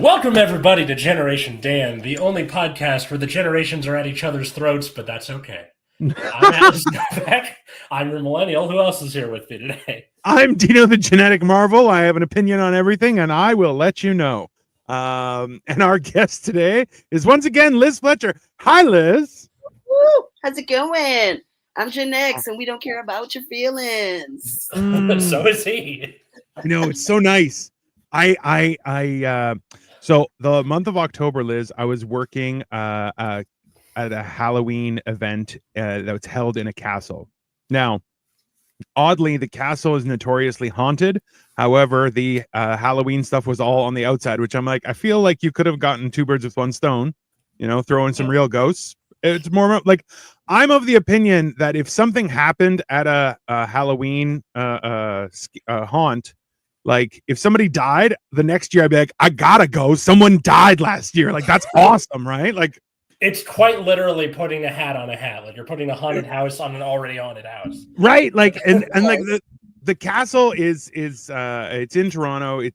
Welcome, everybody, to Generation Dan, the only podcast where the generations are at each other's throats, but that's okay. I'm Alice Novak. I'm your millennial. Who else is here with me today? I'm Dino the Genetic Marvel. I have an opinion on everything, and I will let you know. And our guest today is once again Liz Fletcher. Hi, Liz. Woo! How's it going? I'm Gen X, and we don't care about your feelings. So is he. I know, it's so nice. So the month of October, Liz, I was working at a Halloween event that was held in a castle. Now, oddly, the castle is notoriously haunted. However, the Halloween stuff was all on the outside, which I'm like, I feel like you could have gotten two birds with one stone, throw in some real ghosts. It's more like, I'm of the opinion that if something happened at a Halloween haunt, like if somebody died the next year, I'd be like, I gotta go. Someone died last year. Like, that's awesome, right? Like, it's quite literally putting a hat on a hat. Like you're putting a haunted house on an already haunted house. Right. Like, and like the castle is it's in Toronto.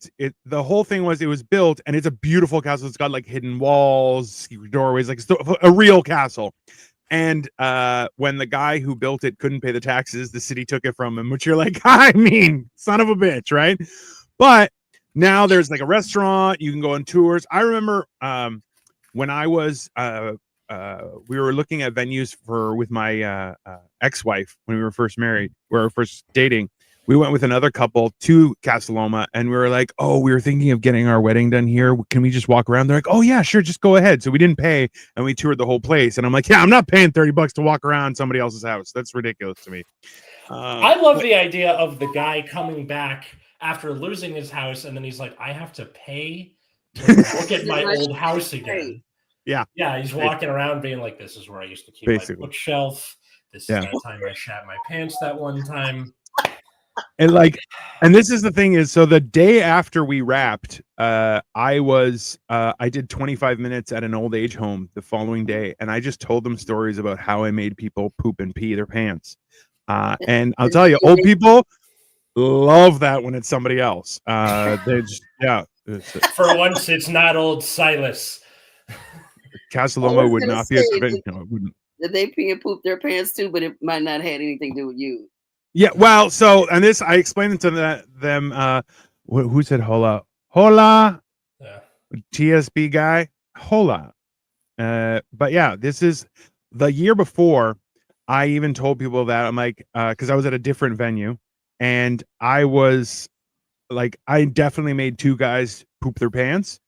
The whole thing it was built, and it's a beautiful castle. It's got like hidden walls, secret doorways, like a real castle. And when the guy who built it couldn't pay the taxes, the city took it from him, which you're like, I mean, son of a bitch, right? But now there's like a restaurant, you can go on tours. I remember when I was we were looking at venues with my ex-wife when we were first married, we were first dating. We went with another couple to Casa Loma, and we were like, oh, we were thinking of getting our wedding done here. Can we just walk around? They're like, oh yeah, sure, just go ahead. So we didn't pay, and we toured the whole place. And I'm like, yeah, I'm not paying $30 to walk around somebody else's house. That's ridiculous to me. I love the idea of the guy coming back after losing his house, and then he's like, I have to pay to look at my old house again. Yeah. He's walking around being like, this is where I used to keep my bookshelf. This is the time I shat my pants that one time. And this is the thing is, so the day after we wrapped, I did 25 minutes at an old age home the following day, and I just told them stories about how I made people poop and pee their pants. And I'll tell you, old people love that when it's somebody else. They just, For once, it's not old Silas. Casa Loma would not be a convention. No, it wouldn't. Did they pee and poop their pants too? But it might not have had anything to do with you. Yeah, well, so, and this, I explained it to them, who said hola? Hola, yeah. TSB guy, hola. But yeah, this is the year before. I even told people that, I'm like, because I was at a different venue, and I was like, I definitely made two guys poop their pants,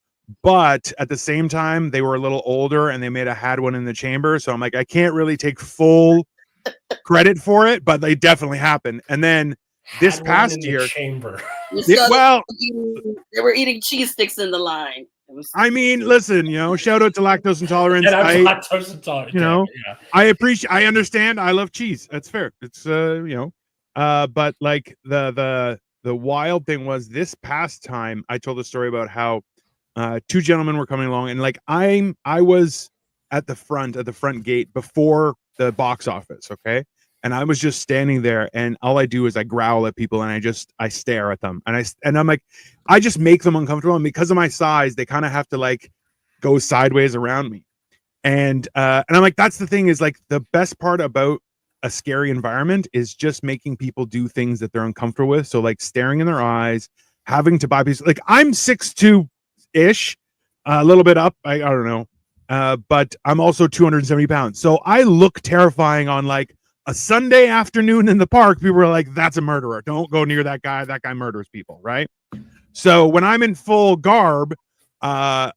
but at the same time, they were a little older, and they had one in the chamber, so I'm like, I can't really take full credit for it, but they definitely happened. And then this past year, chamber. They were eating cheese sticks in the line. I mean, listen, shout out to lactose intolerance. And I'm lactose intolerant. I understand. I love cheese. That's fair. It's but like the wild thing was this past time I told a story about how two gentlemen were coming along, and like I was at the front gate before the box office, okay, and I was just standing there, and all I do is I growl at people, and I stare at them, and I'm like, I just make them uncomfortable, and because of my size, they kind of have to like go sideways around me, and I'm like, that's the thing, is like the best part about a scary environment is just making people do things that they're uncomfortable with. So like staring in their eyes, having to buy pieces. Like I'm 6'2" ish, a little bit up, I don't know. But I'm also 270 pounds. So I look terrifying on like a Sunday afternoon in the park. People are like, that's a murderer. Don't go near that guy. That guy murders people, right? So when I'm in full garb, the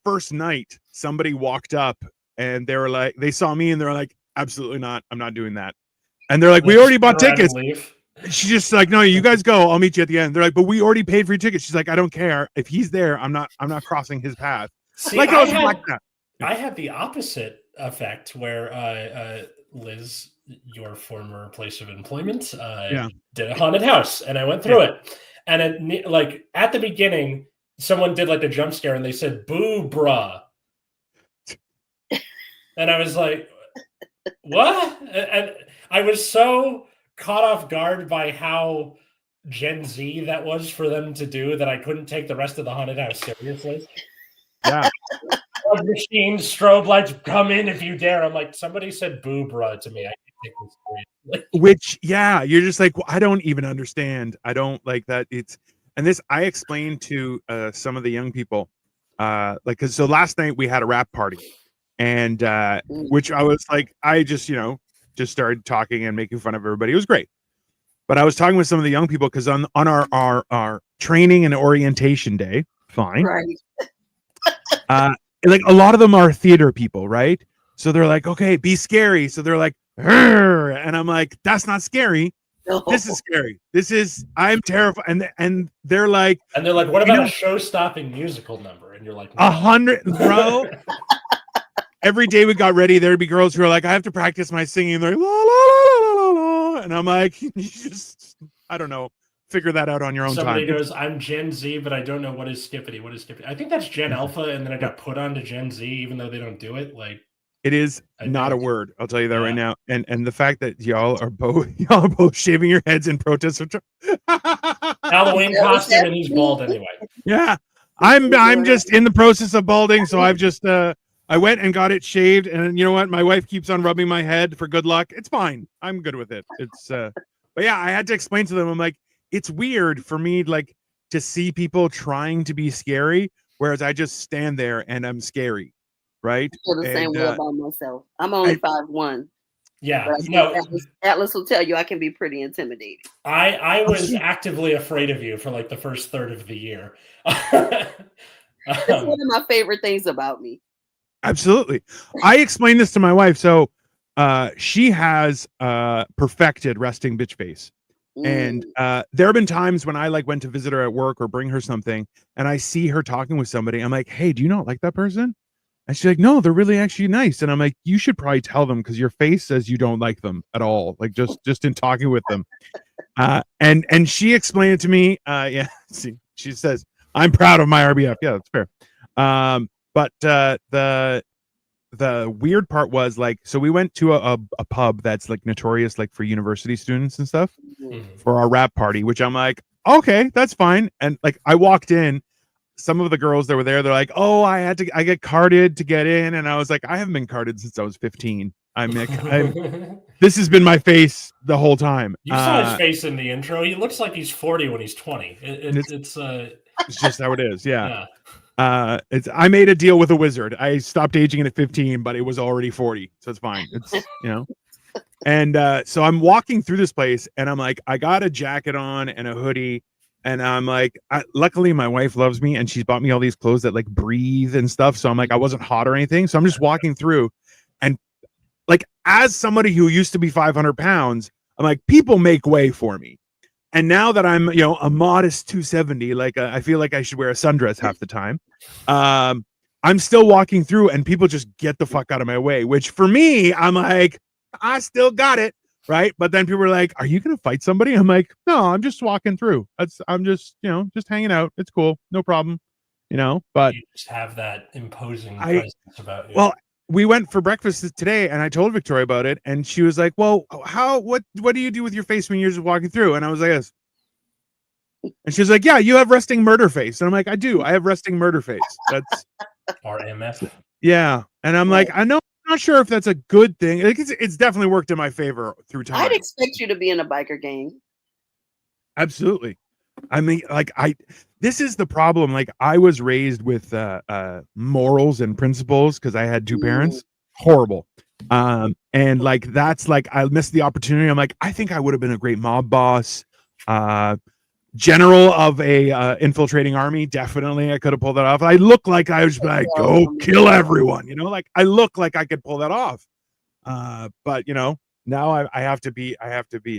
first night somebody walked up and they were like, they saw me and they're like, absolutely not. I'm not doing that. And they're like, we already bought tickets. She's just like, no, you guys go. I'll meet you at the end. They're like, but we already paid for your tickets. She's like, I don't care. If he's there, I'm not crossing his path. See, like I had the opposite effect where Liz, your former place of employment, did a haunted house, and I went through it. And like at the beginning, someone did like a jump scare, and they said "boo, bruh," and I was like, "What?" And I was so caught off guard by how Gen Z that was for them to do that I couldn't take the rest of the haunted house seriously. Yeah. Machines, strobe lights, come in if you dare. I'm like, somebody said boobra to me. I can't take this seriously. Which, yeah, you're just like, well, I don't even understand. I don't like that. And this I explained to some of the young people, because so last night we had a rap party, and which I was like, I just just started talking and making fun of everybody. It was great, but I was talking with some of the young people because on our training and orientation day, fine, Right. like a lot of them are theater people, right? So they're like, okay, be scary. So they're like, "Arr!" And I'm like, that's not scary. No. This is scary. I'm terrified. And they're like, what about a show-stopping musical number? And you're like, 100, bro. Every day we got ready, there'd be girls who are like, I have to practice my singing. They're like, la, la, la, la, la, la. And I'm like, you just, I don't know, figure that out on your own Somebody time. goes, I'm Gen Z, but I don't know what is Skippity. What is Skippity? I think that's Gen Alpha, and then I got put onto Gen Z, even though they don't do it. Like, it is not a word. I'll tell you that right now. And the fact that y'all are both shaving your heads in protest of Halloween costume, and he's bald anyway. Yeah, I'm just in the process of balding, so I've just I went and got it shaved, and you know what? My wife keeps on rubbing my head for good luck. It's fine. I'm good with it. It's but yeah, I had to explain to them. I'm like, it's weird for me like to see people trying to be scary, whereas I just stand there and I'm scary, right? I feel the same way about myself. I'm only 5'1". Yeah, Atlas will tell you I can be pretty intimidating. I was actively afraid of you for like the first third of the year. It's one of my favorite things about me. Absolutely. I explained this to my wife. So she has perfected resting bitch face. And there have been times when I like went to visit her at work or bring her something and I see her talking with somebody. I'm like, hey, do you not like that person? And she's like, no, they're really actually nice. And I'm like, you should probably tell them because your face says you don't like them at all. Like just in talking with them. And she explained it to me. Yeah, see, she says, I'm proud of my RBF. Yeah, that's fair. But the weird part was like, so we went to a pub that's like notorious like for university students and stuff for our rap party, which I'm like, okay, that's fine. And like I walked in, some of the girls that were there, they're like, oh, I get carded to get in. And I was like, I haven't been carded since I was 15. This has been my face the whole time. You saw his face in the intro. He looks like he's 40 when he's 20. It's just how it is. Yeah. I made a deal with a wizard. I stopped aging it at 15, but it was already 40. So it's fine. It's, and so I'm walking through this place and I'm like, I got a jacket on and a hoodie. And I'm like, luckily my wife loves me and she's bought me all these clothes that like breathe and stuff. So I'm like, I wasn't hot or anything. So I'm just walking through and like, as somebody who used to be 500 pounds, I'm like, people make way for me. And now that I'm, a modest 270, like I feel like I should wear a sundress half the time. I'm still walking through and people just get the fuck out of my way, which for me, I'm like, I still got it. Right. But then people are like, are you going to fight somebody? I'm like, no, I'm just walking through. I'm just, just hanging out. It's cool. No problem. But you just have that imposing presence about you. Well, we went for breakfast today and I told Victoria about it. And she was like, well, what do you do with your face when you're just walking through? And I was like, yes. And she's like, yeah, you have resting murder face. And I'm like, I do. I have resting murder face. That's RMF. Yeah. And I'm like, I'm not sure if that's a good thing. It's definitely worked in my favor through time. I'd expect you to be in a biker gang. Absolutely. I mean, like this is the problem. Like I was raised with morals and principles because I had two parents. Horrible. And like that's like I missed the opportunity. I'm like, I think I would have been a great mob boss. General of a infiltrating army, definitely I could have pulled that off. I look like I was like, go kill everyone, like I look like I could pull that off. But now I have to be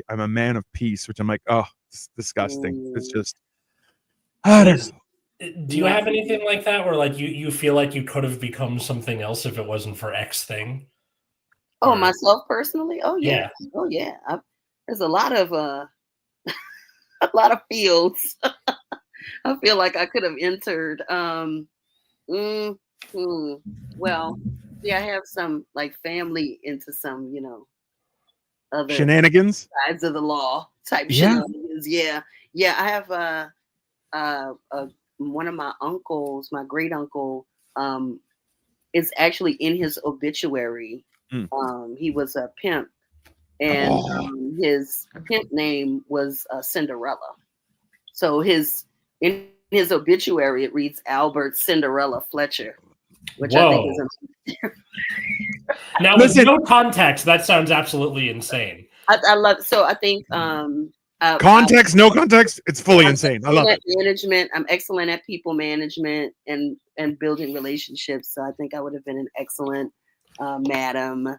I'm a man of peace, which I'm like, oh, it's disgusting. It's just I don't know. Do you have anything like that where like you feel like you could have become something else if it wasn't for X thing? Oh, myself personally? Oh yeah. Yeah. Oh yeah. There's a lot of a lot of fields. I feel like I could have entered. Well, yeah, I have some like family into some, other shenanigans, sides of the law type shenanigans. Yeah. I have one of my uncles, my great uncle, is actually in his obituary. He was a pimp, and his pimp name was Cinderella. So in his obituary it reads Albert Cinderella Fletcher, which I think is now with no context. That sounds absolutely insane. I love. So I think context, no context, it's fully insane. I love it. Management. I'm excellent at people management and building relationships. So I think I would have been an excellent madam,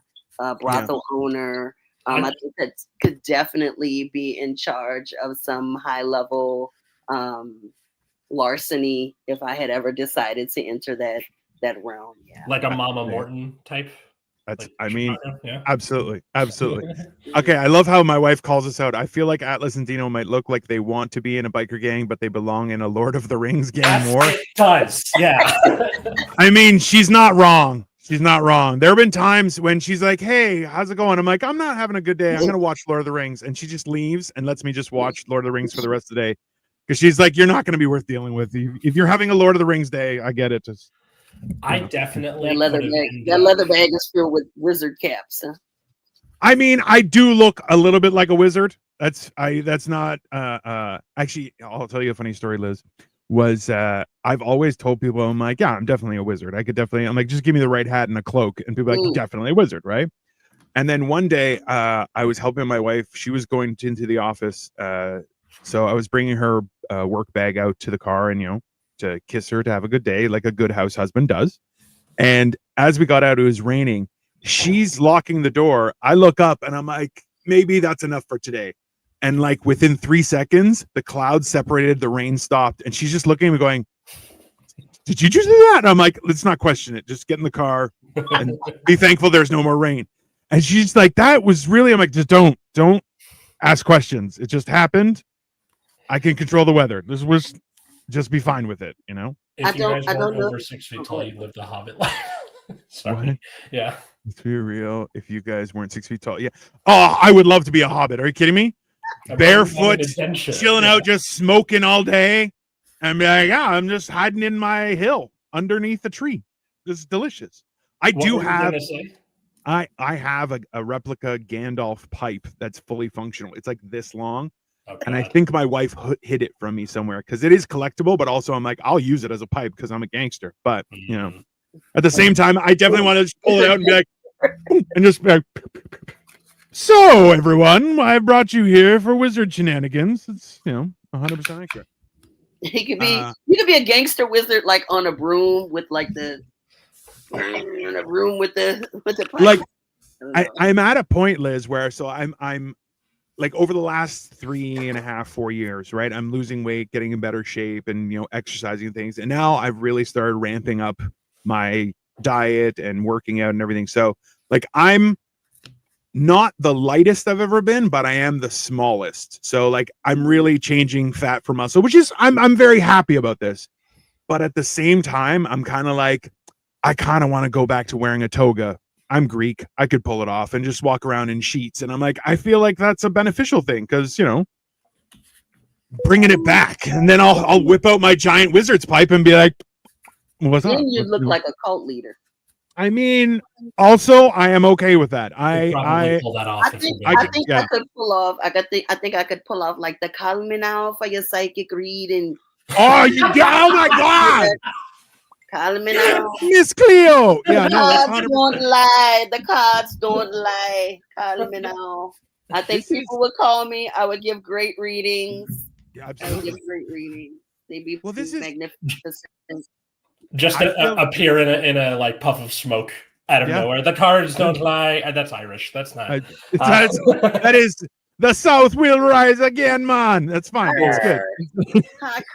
brothel owner. I think that could definitely be in charge of some high level larceny if I had ever decided to enter that realm. Yeah, like a Mama Morton type. That's, I mean, absolutely. Okay, I love how my wife calls us out. I feel like Atlas and Dino might look like they want to be in a biker gang, but they belong in a Lord of the Rings gang more. It does, yeah. I mean, she's not wrong. She's not wrong. There have been times when she's like, "Hey, how's it going?" I'm like, "I'm not having a good day. I'm gonna watch Lord of the Rings," and she just leaves and lets me just watch Lord of the Rings for the rest of the day because she's like, "You're not going to be worth dealing with. If you're having a Lord of the Rings day, I get it." Just, I definitely that leather bag is filled with wizard caps. Huh? I mean, I do look a little bit like a wizard. That's not actually, I'll tell you a funny story, Liz. Was I've always told people, I'm like, yeah, I'm definitely a wizard. I'm like, just give me the right hat and a cloak, and people are like, definitely a wizard, right? And then one day I was helping my wife. She was going into the office, so I was bringing her work bag out to the car, and to kiss her, to have a good day, like a good house husband does. And as we got out, it was raining. She's locking the door. I look up and I'm like, maybe that's enough for today. And like within 3 seconds, the clouds separated, the rain stopped, and she's just looking at me going, "Did you just do that?" And I'm like, "Let's not question it. Just get in the car and be thankful there's no more rain." And she's like, "That was really," I'm like, "Just don't ask questions. It just happened. I can control the weather. This was just be fine with it, If you guys weren't over 6 feet tall, you lived a hobbit life. Sorry. What? Yeah. Let's be real. If you guys weren't 6 feet tall, yeah. Oh, I would love to be a hobbit. Are you kidding me? Barefoot, chilling out, just smoking all day. I'm like, yeah, I'm just hiding in my hill underneath a tree. This is delicious. I have a replica Gandalf pipe that's fully functional. It's like this long. Oh, and I think my wife hid it from me somewhere because it is collectible, but also I'm like, I'll use it as a pipe because I'm a gangster. But at the same time, I definitely want to just pull it out and be like, and just be like, "So everyone, I brought you here for wizard shenanigans." It's 100% accurate. You could be a gangster wizard like on a broom with like the pipe. Like I'm at a point, Liz, where I'm like over the last 3.5, 4 years, right? I'm losing weight, getting in better shape, and exercising things. And now I've really started ramping up my diet and working out and everything. So like I'm not the lightest I've ever been, but I am the smallest. So like I'm really changing fat for muscle, which is I'm very happy about this. But at the same time, I'm kind of like, I kind of want to go back to wearing a toga. I'm Greek. I could pull it off and just walk around in sheets. And I'm like, I feel like that's a beneficial thing because, bringing it back. And then I'll whip out my giant wizard's pipe and be like, "What's up?" Then you look like a cult leader. I mean, also, I am okay with that. I pull that off. I think I could pull off. I think I could pull off like the call me now for your psychic reading. Oh, oh my God. Call me now, Miss Cleo. Yeah, the cards don't lie. The cards don't lie. Call me now. I think people would call me. I would give great readings. Yeah, absolutely. I would give great readings. They'd be magnificent. Just appear in a like puff of smoke out of nowhere. The cards don't lie. That's Irish. That's not. That is the South will rise again, man. That's fine. It's good.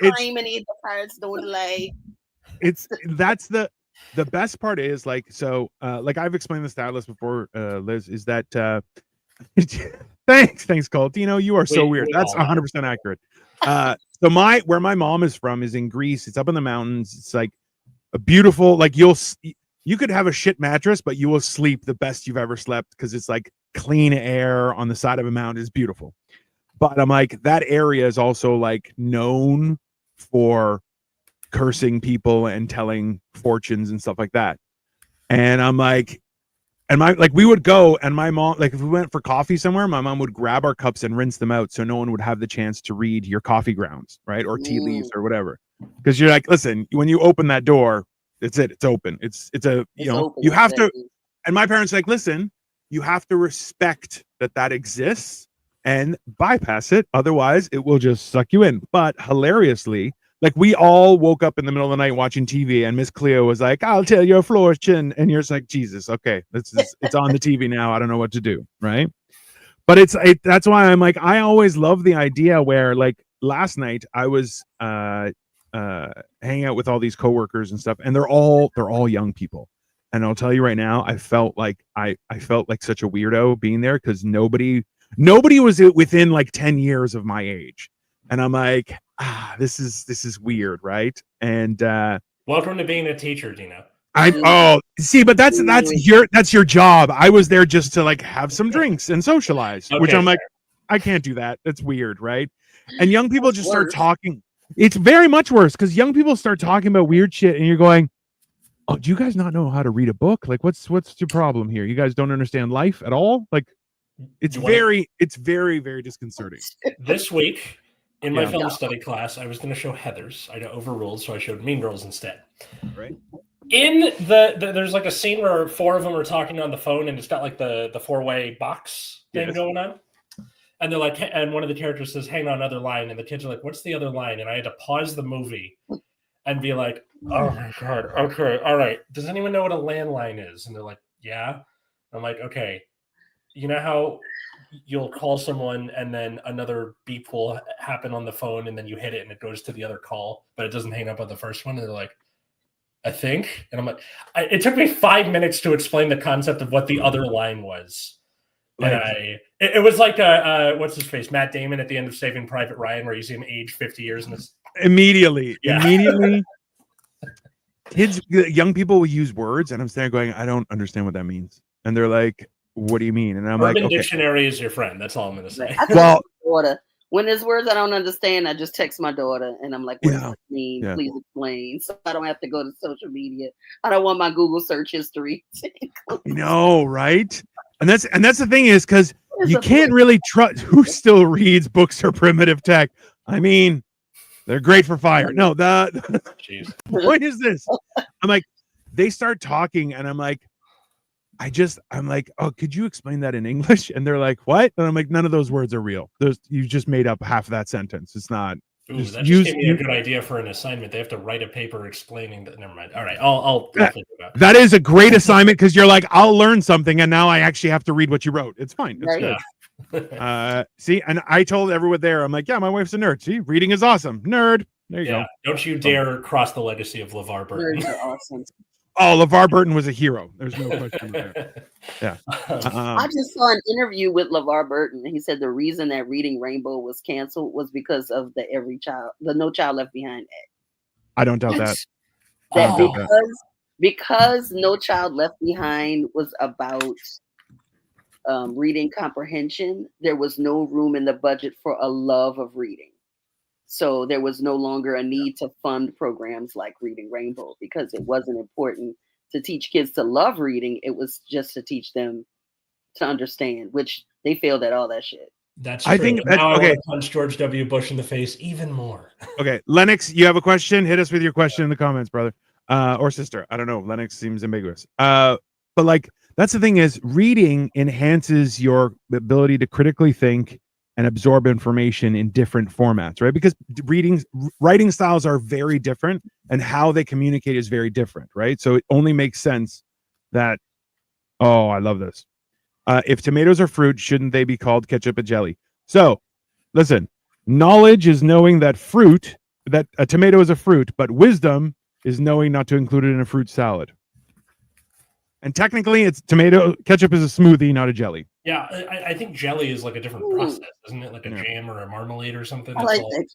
The cards don't lie. That's the best part is like, so like I've explained this to Atlas before, Liz, is that thanks Cole. You are so weird. That's 100% accurate. So where my mom is from is in Greece. It's up in the mountains. It's like a beautiful, like you could have a shit mattress, but you will sleep the best you've ever slept because it's like clean air on the side of a mountain. Is beautiful. But I'm like, that area is also like known for cursing people and telling fortunes and stuff like that. And I'm like, and we would go, and my mom, like if we went for coffee somewhere, my mom would grab our cups and rinse them out so no one would have the chance to read your coffee grounds, right? Or tea leaves or whatever. Because you're like, listen, when you open that door, it's open. It's you have to, and my parents like, listen, you have to respect that exists and bypass it. Otherwise it will just suck you in. But hilariously, like we all woke up in the middle of the night watching TV, and Miss Cleo was like, "I'll tell your fortune," and you're just like, "Jesus, okay, it's on the TV now. I don't know what to do." Right? But that's why I'm like, I always love the idea where, like, last night I was hanging out with all these coworkers and stuff, and they're all young people. And I'll tell you right now, I felt like such a weirdo being there because nobody was within like 10 years of my age. And I'm like, this is weird, right? And welcome to being a teacher, Dino. But that's your job. I was there just to like have some drinks and socialize, which I'm like, I can't do that. That's weird, right? And young people just start talking. It's very much worse because young people start talking about weird shit, and you're going, "Oh, do you guys not know how to read a book? Like, what's your problem here? You guys don't understand life at all?" Like, it's very, very disconcerting. This week, in my film study class, I was going to show Heathers. I got overruled, so I showed Mean Girls instead. Right. In there's like a scene where 4 of them are talking on the phone, and it's got like the 4-way box thing going on. And they're like, and one of the characters says, "Hang on, another line," and the kids are like, "What's the other line?" And I had to pause the movie and be like, "Oh my God, okay, all right. Does anyone know what a landline is?" And they're like, "Yeah." I'm like, "Okay, you know how you'll call someone and then another beep will happen on the phone and then you hit it and it goes to the other call, but it doesn't hang up on the first one?" And they're like, "I think." And I'm like, it took me 5 minutes to explain the concept of what the other line was. And it was like what's his face, Matt Damon at the end of Saving Private Ryan, where you see him age 50 years in this. Immediately. Young people will use words, and I'm standing going, I don't understand what that means. And they're like, "What do you mean?" And I'm Urban like, Dictionary is your friend. That's all I'm going to say. Well, when there's words I don't understand, I just text my daughter, and I'm like, "What does it mean? Yeah. Please explain." So I don't have to go to social media. I don't want my Google search history. No, right? And that's the thing is because you can't really trust who still reads books or primitive tech. I mean, they're great for fire. No, the point is this. I'm like, they start talking, and I'm like, "Oh, could you explain that in English?" And they're like, "What?" And I'm like, "None of those words are real. You just made up half of that sentence. It's not." Ooh, that just gave me a good idea for an assignment. They have to write a paper explaining that. Never mind. All right, I'll think about it. That is a great assignment because you're like, I'll learn something, and now I actually have to read what you wrote. It's fine. It's good. See, and I told everyone there, I'm like, "Yeah, my wife's a nerd. See, reading is awesome. Nerd." There you go. Don't you dare cross the legacy of LeVar Burton. Nerds are awesome. Oh, LeVar Burton was a hero. There's no question there. Yeah. I just saw an interview with LeVar Burton. He said the reason that Reading Rainbow was canceled was because of the No Child Left Behind Act. I don't doubt that. Because No Child Left Behind was about reading comprehension, there was no room in the budget for a love of reading. So there was no longer a need to fund programs like Reading Rainbow because it wasn't important to teach kids to love reading. It was just to teach them to understand, which they failed at all that shit. That's true. I think now I want to punch George W. Bush in the face even more. Okay, Lennox, you have a question? Hit us with your question in the comments, brother. Or sister. I don't know. Lennox seems ambiguous. But like, that's the thing is reading enhances your ability to critically think and absorb information in different formats, right? Because writing styles are very different and how they communicate is very different, right? So it only makes sense that, oh, I love this. If tomatoes are fruit, shouldn't they be called ketchup and jelly? So listen, knowledge is knowing that a tomato is a fruit, but wisdom is knowing not to include it in a fruit salad. And technically, ketchup is a smoothie, not a jelly. Yeah, I think jelly is like a different process, isn't it? Like a jam or a marmalade or something. I like that.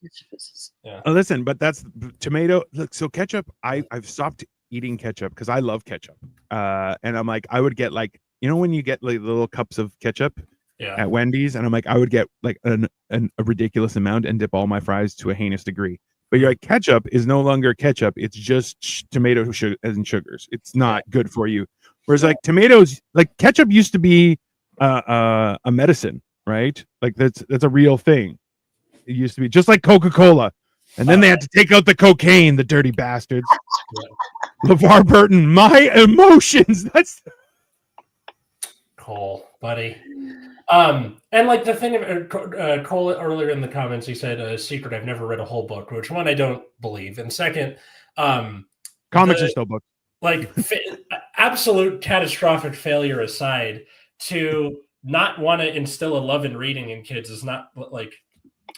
Yeah. Listen, but that's tomato. Look, so ketchup, I've stopped eating ketchup because I love ketchup. And I'm like, I would get like, you know, when you get like little cups of ketchup at Wendy's, and I'm like, I would get like a ridiculous amount and dip all my fries to a heinous degree. But you're like, ketchup is no longer ketchup. It's just tomato and sugars. It's not good for you. Whereas like tomatoes, like ketchup used to be a medicine, right? Like that's a real thing. It used to be just like Coca-Cola. And then they had to take out the cocaine, the dirty bastards. LeVar Burton, my emotions. That's Cole, buddy. And like the thing of Cole earlier in the comments, he said a secret. I've never read a whole book, which one I don't believe. And second, comics are still books. Like absolute catastrophic failure aside, to not want to instill a love in reading in kids is not like,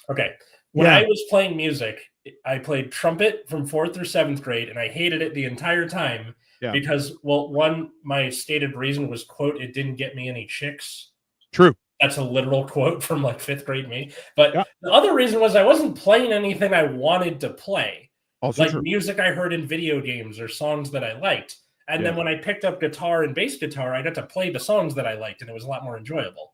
okay. When I was playing music, I played trumpet from 4th through 7th grade, and I hated it the entire time because, well, one, my stated reason was, quote, it didn't get me any chicks. True. That's a literal quote from like 5th grade me. But the other reason was I wasn't playing anything I wanted to play. Also like true. Music I heard in video games or songs that I liked. And then when I picked up guitar and bass guitar, I got to play the songs that I liked, and it was a lot more enjoyable.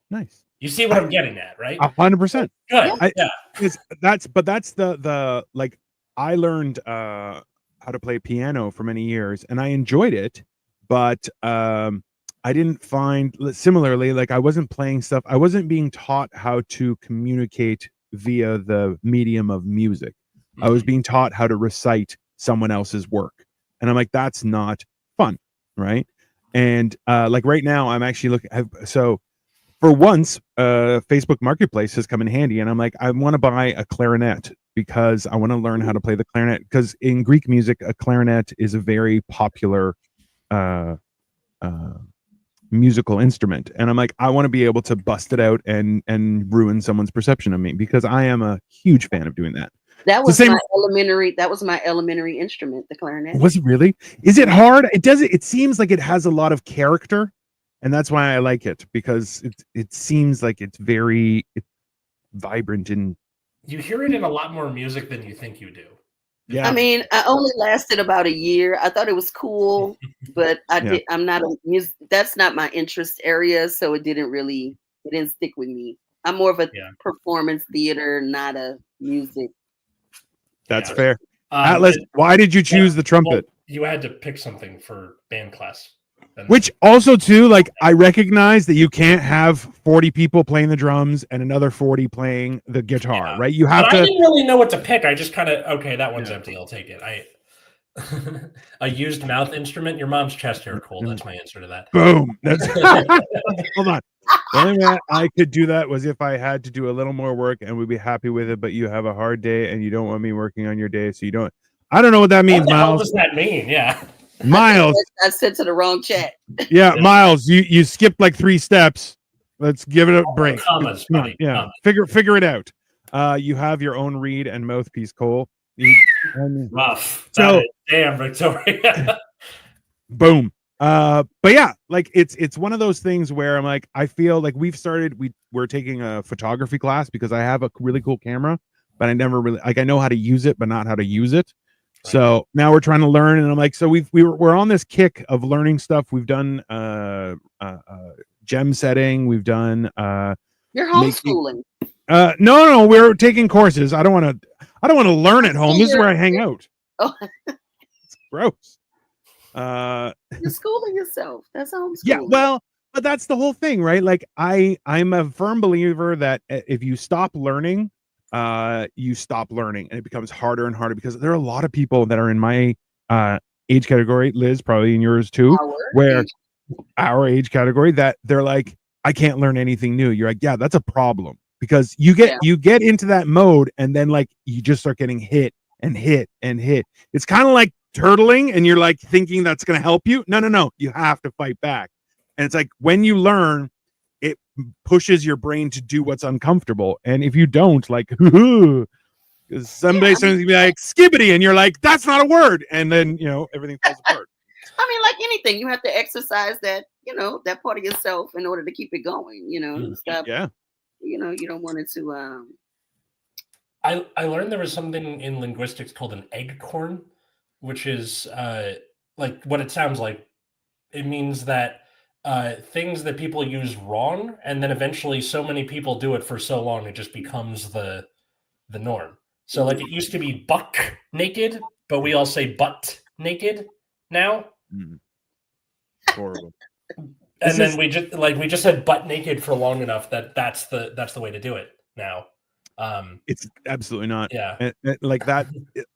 Nice. You see what I'm getting at, right? 100%. Good. That's the like I learned how to play piano for many years, and I enjoyed it, but I didn't find similarly like I wasn't playing stuff. I wasn't being taught how to communicate via the medium of music. I was being taught how to recite someone else's work, and I'm like, that's not fun, right? And like right now, I'm actually looking. For once, Facebook Marketplace has come in handy, and I'm like, I want to buy a clarinet because I want to learn how to play the clarinet. Because in Greek music, a clarinet is a very popular musical instrument, and I'm like, I want to be able to bust it out and ruin someone's perception of me because I am a huge fan of doing that. That was my elementary. That was my elementary instrument, the clarinet. Was it really? Is it hard? It seems like it has a lot of character. And that's why I like it, because it seems like it's very vibrant and you hear it in a lot more music than you think you do. Yeah. I mean, I only lasted about a year. I thought it was cool, but I'm not a music. That's not my interest area, so it didn't stick with me. I'm more of a performance theater, not a music. That's fair. Atlas, why did you choose the trumpet? Well, you had to pick something for band class. Which also too, like I recognize that you can't have 40 people playing the drums and another 40 playing the guitar, right? You have to. I didn't really know what to pick. I just kind of that one's empty. I'll take it. A used mouth instrument. Your mom's chest hair, Cole. That's my answer to that. Boom. That's hold on. The only way I could do that was if I had to do a little more work and would be happy with it. But you have a hard day and you don't want me working on your day, so you don't. I don't know what that means, Miles. What does that mean? Yeah. Miles, I sent to the wrong chat. Yeah, Miles, you skipped like 3 steps. Let's give it a break. Commas, buddy. Yeah, figure it out. You have your own reed and mouthpiece, Cole. Rough. So damn, Victoria. Boom. But yeah, like it's one of those things where I'm like, I feel like we're taking a photography class because I have a really cool camera, but I never really I know how to use it, but not how to use it. So now we're trying to learn, and I'm like, so we're on this kick of learning stuff. We've done gem setting. We've done You're homeschooling. No, we're taking courses. I don't want to learn at home. This is where I hang out. Oh. It's gross. You're schooling yourself. That's homeschooling. Yeah, well, but that's the whole thing, right? Like I'm a firm believer that if you stop learning, you stop learning, and it becomes harder and harder because there are a lot of people that are in my age category, Liz, probably in yours too, our age category, that they're like, I can't learn anything new. You're like, yeah, that's a problem, because you get into that mode, and then like you just start getting hit and hit and hit. It's kind of like turtling, and you're like thinking that's going to help you. No, you have to fight back. And it's like when you learn, it pushes your brain to do what's uncomfortable. And if you don't, like, because somebody's going to be like skibbity, and you're like, that's not a word. And then, everything falls apart. I mean, like anything, you have to exercise that, that part of yourself in order to keep it going, stop. Yeah. You don't want it to. I learned there was something in linguistics called an eggcorn, which is like what it sounds like. It means that things that people use wrong, and then eventually so many people do it for so long, it just becomes the norm. So like it used to be buck naked, but we all say butt naked now. Horrible. And then we just said butt naked for long enough that's the way to do it now. It's absolutely not. Yeah. Like that.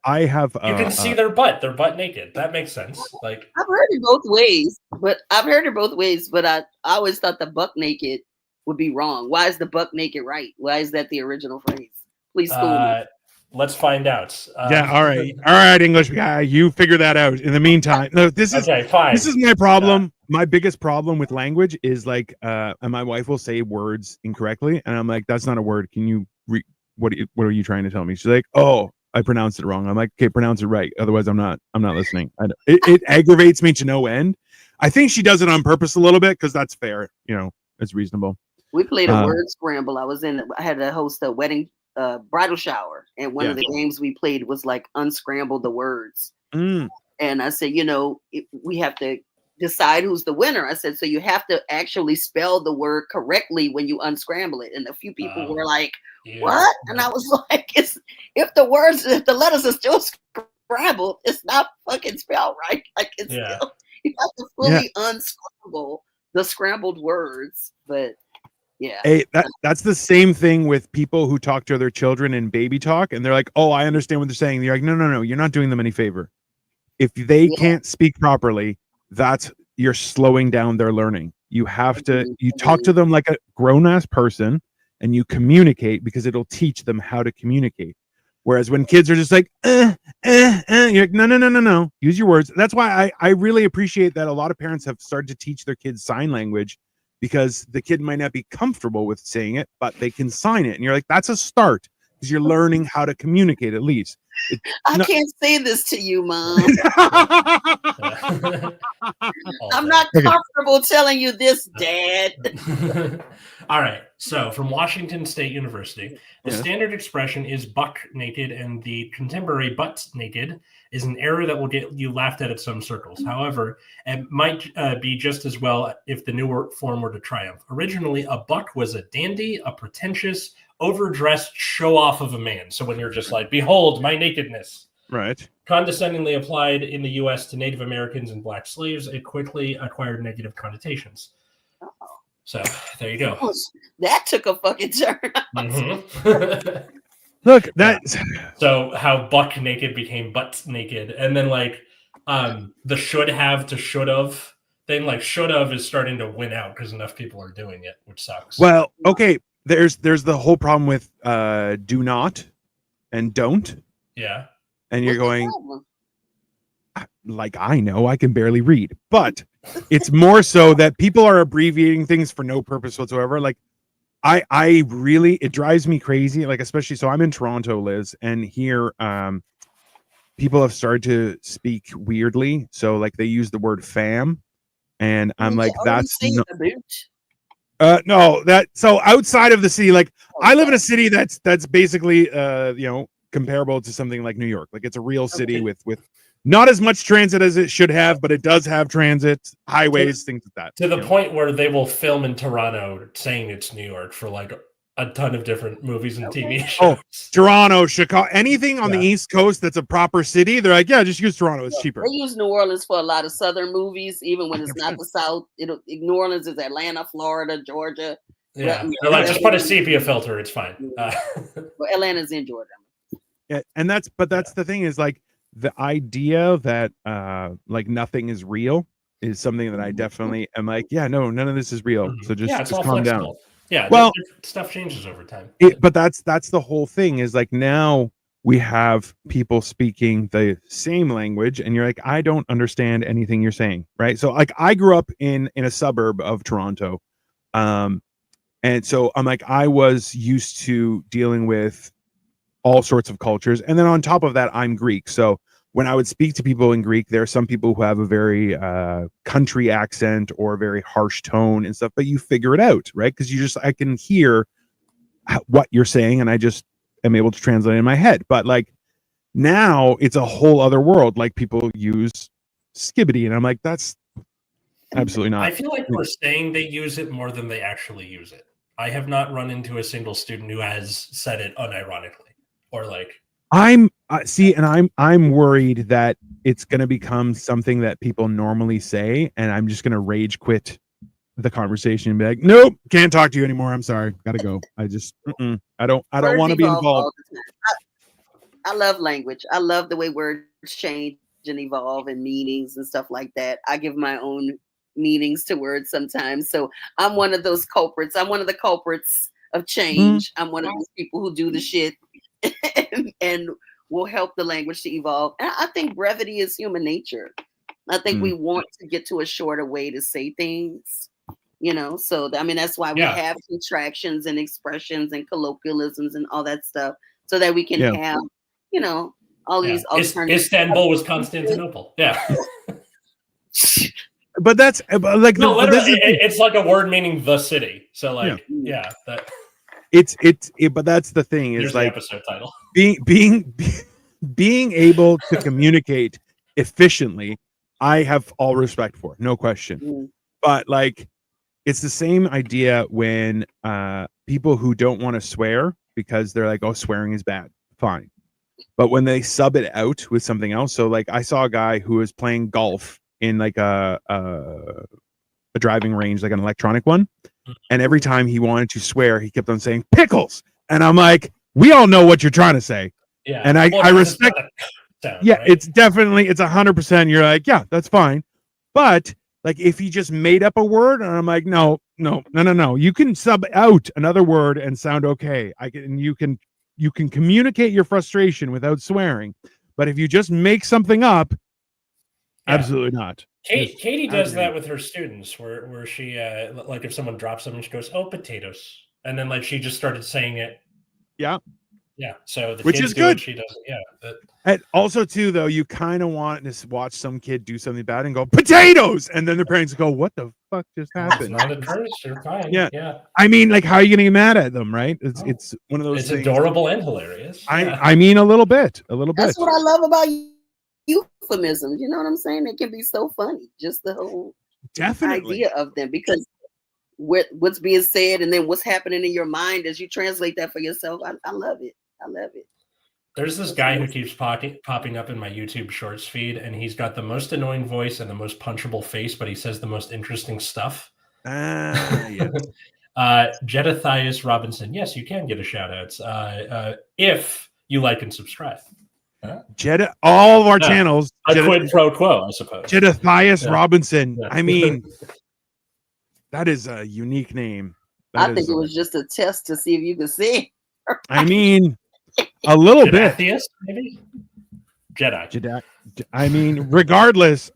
I have. You can see their butt naked. That makes sense. Like I've heard it both ways, but I always thought the buck naked would be wrong. Why is the buck naked right? Why is that the original phrase? Please school me. Let's find out. Yeah. All right, English guy. You figure that out. In the meantime, no. This is okay. Fine. This is my problem. Yeah. My biggest problem with language is like, and my wife will say words incorrectly, and I'm like, "That's not a word. Can you what are you trying to tell me?" She's like, "Oh, I pronounced it wrong." I'm like, "Okay, pronounce it right. Otherwise, I'm not listening." It aggravates me to no end. I think she does it on purpose a little bit because that's fair. It's reasonable. We played a word scramble. I had to host a wedding bridal shower, and one of the games we played was like unscramble the words. And I said, we have to decide who's the winner. I said, so you have to actually spell the word correctly when you unscramble it. And a few people were like, what? And I was like, if the letters are still scrambled, it's not fucking spelled right. Like it's still, you have to fully unscramble the scrambled words. But yeah. Hey, that's the same thing with people who talk to their children in baby talk, and they're like, "Oh, I understand what they're saying." You're like, "No, you're not doing them any favor. If they can't speak properly, you're slowing down their learning. You have to talk to them like a grown-ass person, and you communicate because it'll teach them how to communicate. Whereas when kids are just like, you're like, no, use your words. That's why I really appreciate that a lot of parents have started to teach their kids sign language, because the kid might not be comfortable with saying it, but they can sign it. And you're like, that's a start, because you're learning how to communicate at least. I can't say this to you, Mom. I'm not comfortable telling you this, Dad. All right. So from Washington State University, the standard expression is buck naked, and the contemporary butt naked is an error that will get you laughed at some circles. However, it might be just as well if the newer form were to triumph. Originally, a buck was a dandy, a pretentious, overdressed show-off of a man. So when you're just like, behold my nakedness. Right. Condescendingly applied in the U.S. to Native Americans and black slaves, it quickly acquired negative connotations. So there you go. That took a fucking turn. Mm-hmm. Look, that's so how buck naked became butt naked, and then like the should have to should have thing, like should have is starting to win out because enough people are doing it, which sucks. Well, okay, there's the whole problem with do not and don't. Yeah. And you're going, like, I know I can barely read, but it's more so that people are abbreviating things for no purpose whatsoever. Like I really, it drives me crazy. Like, especially, so I'm in Toronto, Liz, and here people have started to speak weirdly. So like they use the word fam, and I'm like, that's no, that, so outside of the city, like I live in a city that's basically comparable to something like New York. Like it's a real city with not as much transit as it should have, but it does have transit, highways, things like that. To the point where they will film in Toronto saying it's New York for like a ton of different movies and TV shows. Oh, Toronto, Chicago, anything on the East Coast that's a proper city, they're like, yeah, just use Toronto. It's cheaper. They use New Orleans for a lot of Southern movies, even when it's not the South. New Orleans is Atlanta, Florida, Georgia. Yeah, they're like, just put a sepia filter. It's fine. Well, Atlanta's in Georgia. Yeah, and that's the thing is like the idea that like nothing is real is something that I definitely am like, yeah, no, none of this is real. So just calm down. Yeah, well, stuff changes over time. But that's the whole thing is like now we have people speaking the same language, and you're like, I don't understand anything you're saying, right? So like I grew up in a suburb of Toronto, and so I'm like I was used to dealing with all sorts of cultures, and then on top of that, I'm Greek, so when I would speak to people in Greek, there are some people who have a very country accent or a very harsh tone and stuff, but you figure it out, right? Because I can hear what you're saying, and I just am able to translate it in my head. But like now, it's a whole other world. Like people use skibbity, and I'm like, that's absolutely not. I feel like we're saying they use it more than they actually use it. I have not run into a single student who has said it unironically or like I'm see, and I'm worried that it's going to become something that people normally say, and I'm just going to rage quit the conversation and be like, nope, can't talk to you anymore. I'm sorry, gotta go. I just, I don't Words want to be evolve involved. all the time. I love language. I love the way words change and evolve and meanings and stuff like that. I give my own meanings to words sometimes. So I'm one of those culprits. I'm one of the culprits of change. I'm one of those people who do the shit and will help the language to evolve. And I think brevity is human nature. I think we want to get to a shorter way to say things, so I mean that's why we have contractions and expressions and colloquialisms and all that stuff, so that we can have all these alternative. Istanbul was Constantinople. Yeah. But that's like no, it's like a word meaning the city. So like that but that's the thing is like the episode title. being able to communicate efficiently, I have all respect for, no question. But like it's the same idea when people who don't want to swear because they're like, oh, swearing is bad. Fine. But when they sub it out with something else, so like I saw a guy who was playing golf in like a driving range, like an electronic one, and every time he wanted to swear, he kept on saying pickles, and I'm like, we all know what you're trying to say, and I respect. Right? It's definitely 100%. You're like, yeah, that's fine, but like if you just made up a word, and I'm like, no, you can sub out another word and sound okay. You can communicate your frustration without swearing, but if you just make something up, absolutely not. Katie does that with her students, where she like if someone drops something, she goes, "Oh, potatoes," and then like she just started saying it. Yeah. So the which kids is good. She does it. Yeah. And also too, though, you kind of want to watch some kid do something bad and go potatoes, and then their parents go, "What the fuck just happened?" It's not a curse. You're fine. Yeah. I mean, like, how are you going to get mad at them, right? It's one of those. It's things. Adorable and hilarious. I mean, a little bit. That's what I love about euphemisms. You know what I'm saying? They can be so funny. Just the whole idea of them, because what's being said and then what's happening in your mind as you translate that for yourself. I love it. I love it. There's this guy who keeps popping up in my YouTube Shorts feed, and he's got the most annoying voice and the most punchable face, but he says the most interesting stuff. Yeah. Jedithias Robinson. Yes, you can get a shout out if you like and subscribe. All of our channels. A quid pro quo, I suppose. Jedithias Robinson. I mean, that is a unique name. I think it was just a test to see if you could see. I mean, a little bit. Maybe? Jedi. I mean, regardless,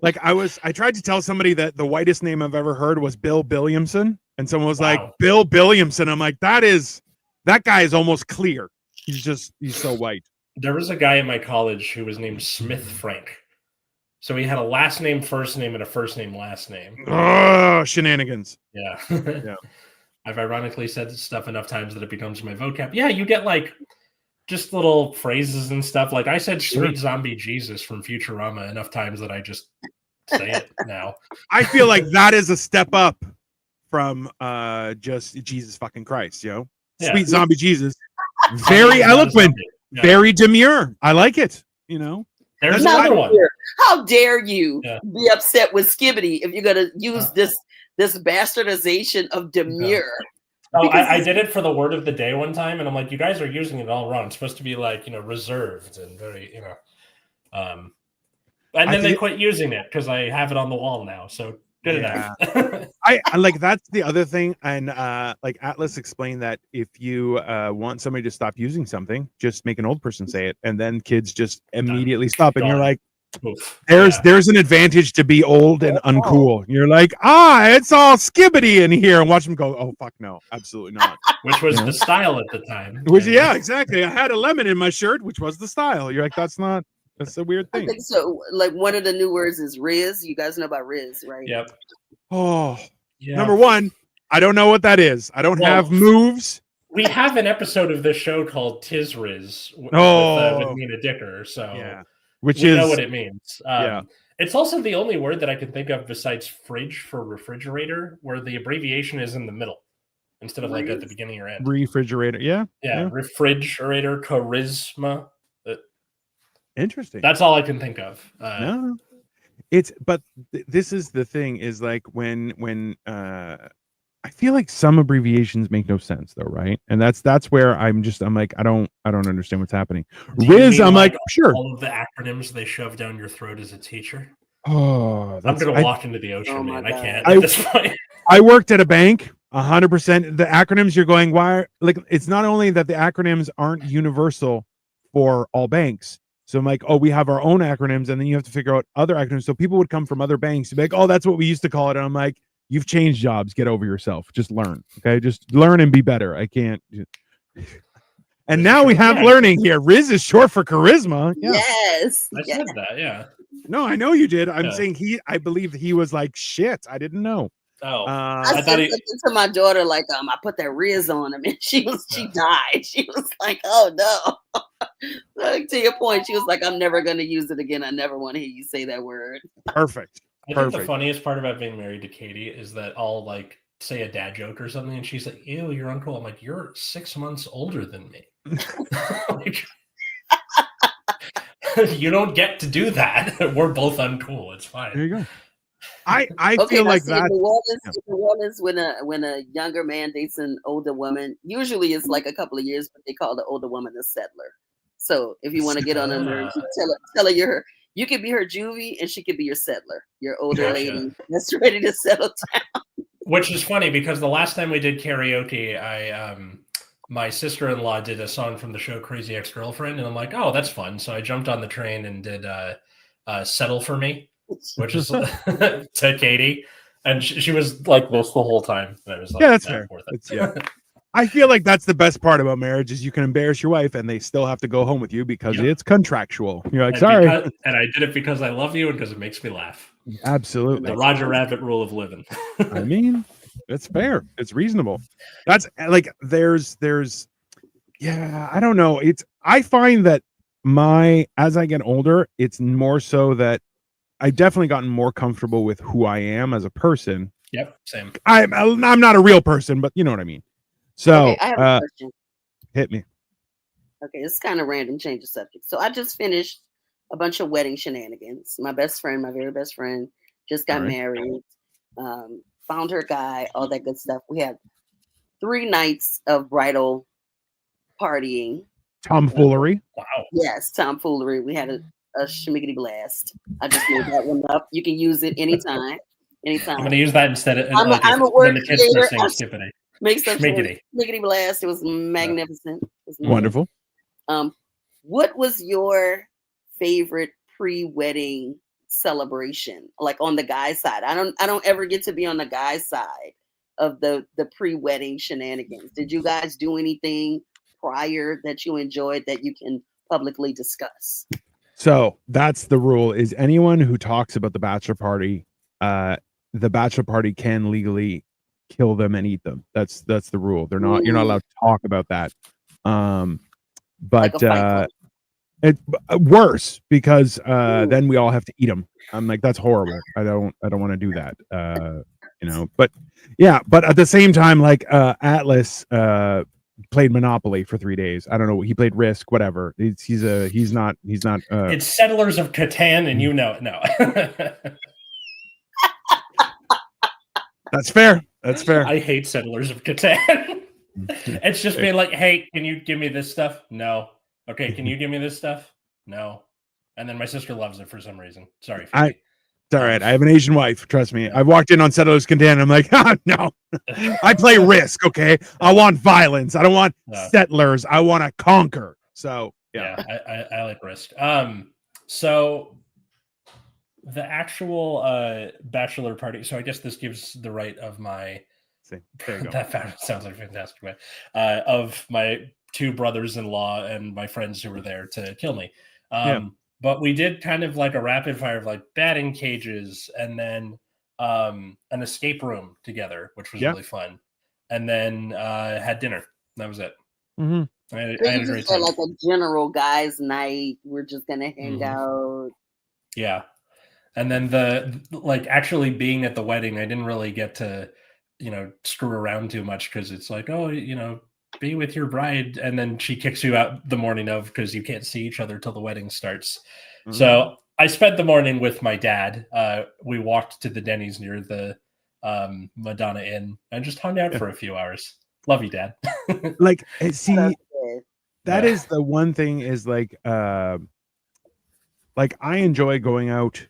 like I tried to tell somebody that the whitest name I've ever heard was Bill Billiamson, and someone was like, Bill Billiamson. I'm like, that guy is almost clear. He's so white. There was a guy in my college who was named Smith Frank. So he had a last name, first name, and a first name, last name. Oh, shenanigans. Yeah. I've ironically said stuff enough times that it becomes my vocab. Yeah, you get like just little phrases and stuff. Like I said sweet zombie Jesus from Futurama enough times that I just say it now. I feel like that is a step up from just Jesus fucking Christ, Sweet zombie Jesus. Very eloquent. Yeah. Very demure. I like it. There's another one. How dare you be upset with Skibbity if you're gonna use this bastardization of demure? Oh, I did it for the word of the day one time, and I'm like, you guys are using it all wrong. It's supposed to be like reserved and very and then they quit using it because I have it on the wall now. So good enough. I like that's the other thing, and like Atlas explained that if you want somebody to stop using something, just make an old person say it, and then kids just immediately stop, and you're like, there's an advantage to be old and uncool. You're like, it's all Skibbity in here, and watch them go, oh fuck no, absolutely not. Which was the style at the time. Exactly. I had a lemon in my shirt, which was the style. You're like, that's a weird thing. I think so. Like one of the new words is Riz. You guys know about Riz, right? Yep. Oh, number one, I don't know what that is. I don't have moves. We have an episode of this show called Tiz Riz with Nina Dicker. So which we know what it means. It's also the only word that I can think of besides fridge for refrigerator, where the abbreviation is in the middle instead of like at the beginning or end. Refrigerator, yeah. Refrigerator, charisma. Interesting. That's all I can think of. No, it's but this is the thing is like when I feel like some abbreviations make no sense though, right? And that's where I'm like I don't understand what's happening. Riz, I'm like sure. All of the acronyms they shove down your throat as a teacher. Oh, I'm gonna walk into the ocean, man. I can't at this point. I worked at a bank. 100%. The acronyms you're going, why? Like, it's not only that the acronyms aren't universal for all banks. So I'm like, oh, we have our own acronyms, and then you have to figure out other acronyms. So people would come from other banks to be like, oh, that's what we used to call it. And I'm like, you've changed jobs. Get over yourself. Just learn. Okay. Just learn and be better. I can't. And now we have learning here. Riz is short for charisma. Yeah. Yes. I said that. Yeah. No, I know you did. I'm saying I believe he was like, shit. I didn't know. Oh, I said to my daughter, like, I put that Riz on him, and she died. She was like, oh no. Like, to your point, she was like, I'm never going to use it again. I never want to hear you say that word. Perfect. I think the funniest part about being married to Katie is that I'll like say a dad joke or something, and she's like, ew, your uncle. I'm like, you're 6 months older than me. Like, you don't get to do that. We're both uncool. It's fine. There you go. I feel like that. In New Orleans, when a younger man dates an older woman, usually it's like a couple of years, but they call the older woman a settler. So if you want to get on her nerves, tell her you could be her juvie and she could be your settler, your older lady that's ready to settle down. Which is funny because the last time we did karaoke, my sister-in-law did a song from the show Crazy Ex-Girlfriend, and I'm like, oh, that's fun. So I jumped on the train and did Settle For Me, which is to Katie. And she was like this the whole time. And I was like, yeah, that's fair. I feel like that's the best part about marriage is you can embarrass your wife and they still have to go home with you because it's contractual. You're like, sorry. And I did it because I love you and because it makes me laugh. Absolutely. The Roger Rabbit rule of living. I mean, it's fair. It's reasonable. That's like, there's, I don't know. I find that as I get older, it's more so that I've definitely gotten more comfortable with who I am as a person. Yep. Same. I'm not a real person, but you know what I mean? So I have a question. Hit me. Okay, it's kind of random, change of subject. So I just finished a bunch of wedding shenanigans. My very best friend, just got married. Found her guy, all that good stuff. We had 3 nights of bridal partying. Tomfoolery. Wow. Yes, tomfoolery. We had a schmiggity blast. I just made that one up. You can use it anytime. I'm going to use that instead of I'm a word creator. Stupidity. Make such schmiggity blast. It was magnificent. It was wonderful. What was your favorite pre-wedding celebration? Like on the guy's side. I don't ever get to be on the guy's side of the pre-wedding shenanigans. Did you guys do anything prior that you enjoyed that you can publicly discuss? So that's the rule: is anyone who talks about the bachelor party can legally kill them and eat them. That's the rule. You're not allowed to talk about that. But like it's worse because then we all have to eat them. I'm like, that's horrible. I don't want to do that. But yeah, but at the same time, like Atlas played Monopoly for 3 days. I don't know. He played Risk, whatever. He's not. It's Settlers of Catan, and you know it. No. That's fair. That's fair. I hate Settlers of Catan. It's just being like, hey, can you give me this stuff? No. Okay, can you give me this stuff? No. And then my sister loves it for some reason. Sorry. It's all right. I have an Asian wife. Trust me. I walked in on Settlers of Catan. I'm like, no. I play Risk. Okay. I want violence. I don't want settlers. I want to conquer. So yeah. I like Risk. So the actual bachelor party. So I guess this gives the right of my. That sounds like a fantastic way. Of my 2 brothers-in-law and my friends who were there to kill me. But we did kind of like a rapid fire of like batting cages and then an escape room together, which was really fun. And then had dinner. That was it. Mm-hmm. I had a great time. Like a general guys' night. We're just gonna hang out. Yeah. And then the actually being at the wedding, I didn't really get to screw around too much because it's like, oh, be with your bride, and then she kicks you out the morning of because you can't see each other till the wedding starts. Mm-hmm. So I spent the morning with my dad. We walked to the Denny's near the Madonna Inn and just hung out for a few hours. Love you, Dad. Like, see, that is the one thing is like I enjoy going out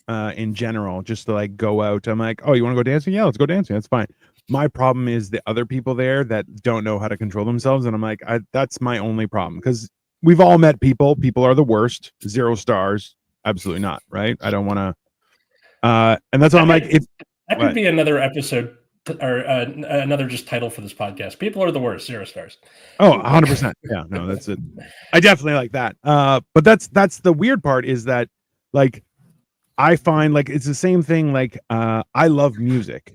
in general, just to like go out. I'm like, oh, you want to go dancing? Yeah, let's go dancing. That's fine. My problem is the other people there that don't know how to control themselves. And I'm like, that's my only problem, because we've all met people. People are the worst. 0 stars. Absolutely not. Right. I don't want to. And that's why I'm like, if that could be another episode or another just title for this podcast. People are the worst. 0 stars. Oh, 100%. Yeah, no, that's it. I definitely like that. But that's the weird part is that like, I find like it's the same thing. Like, I love music.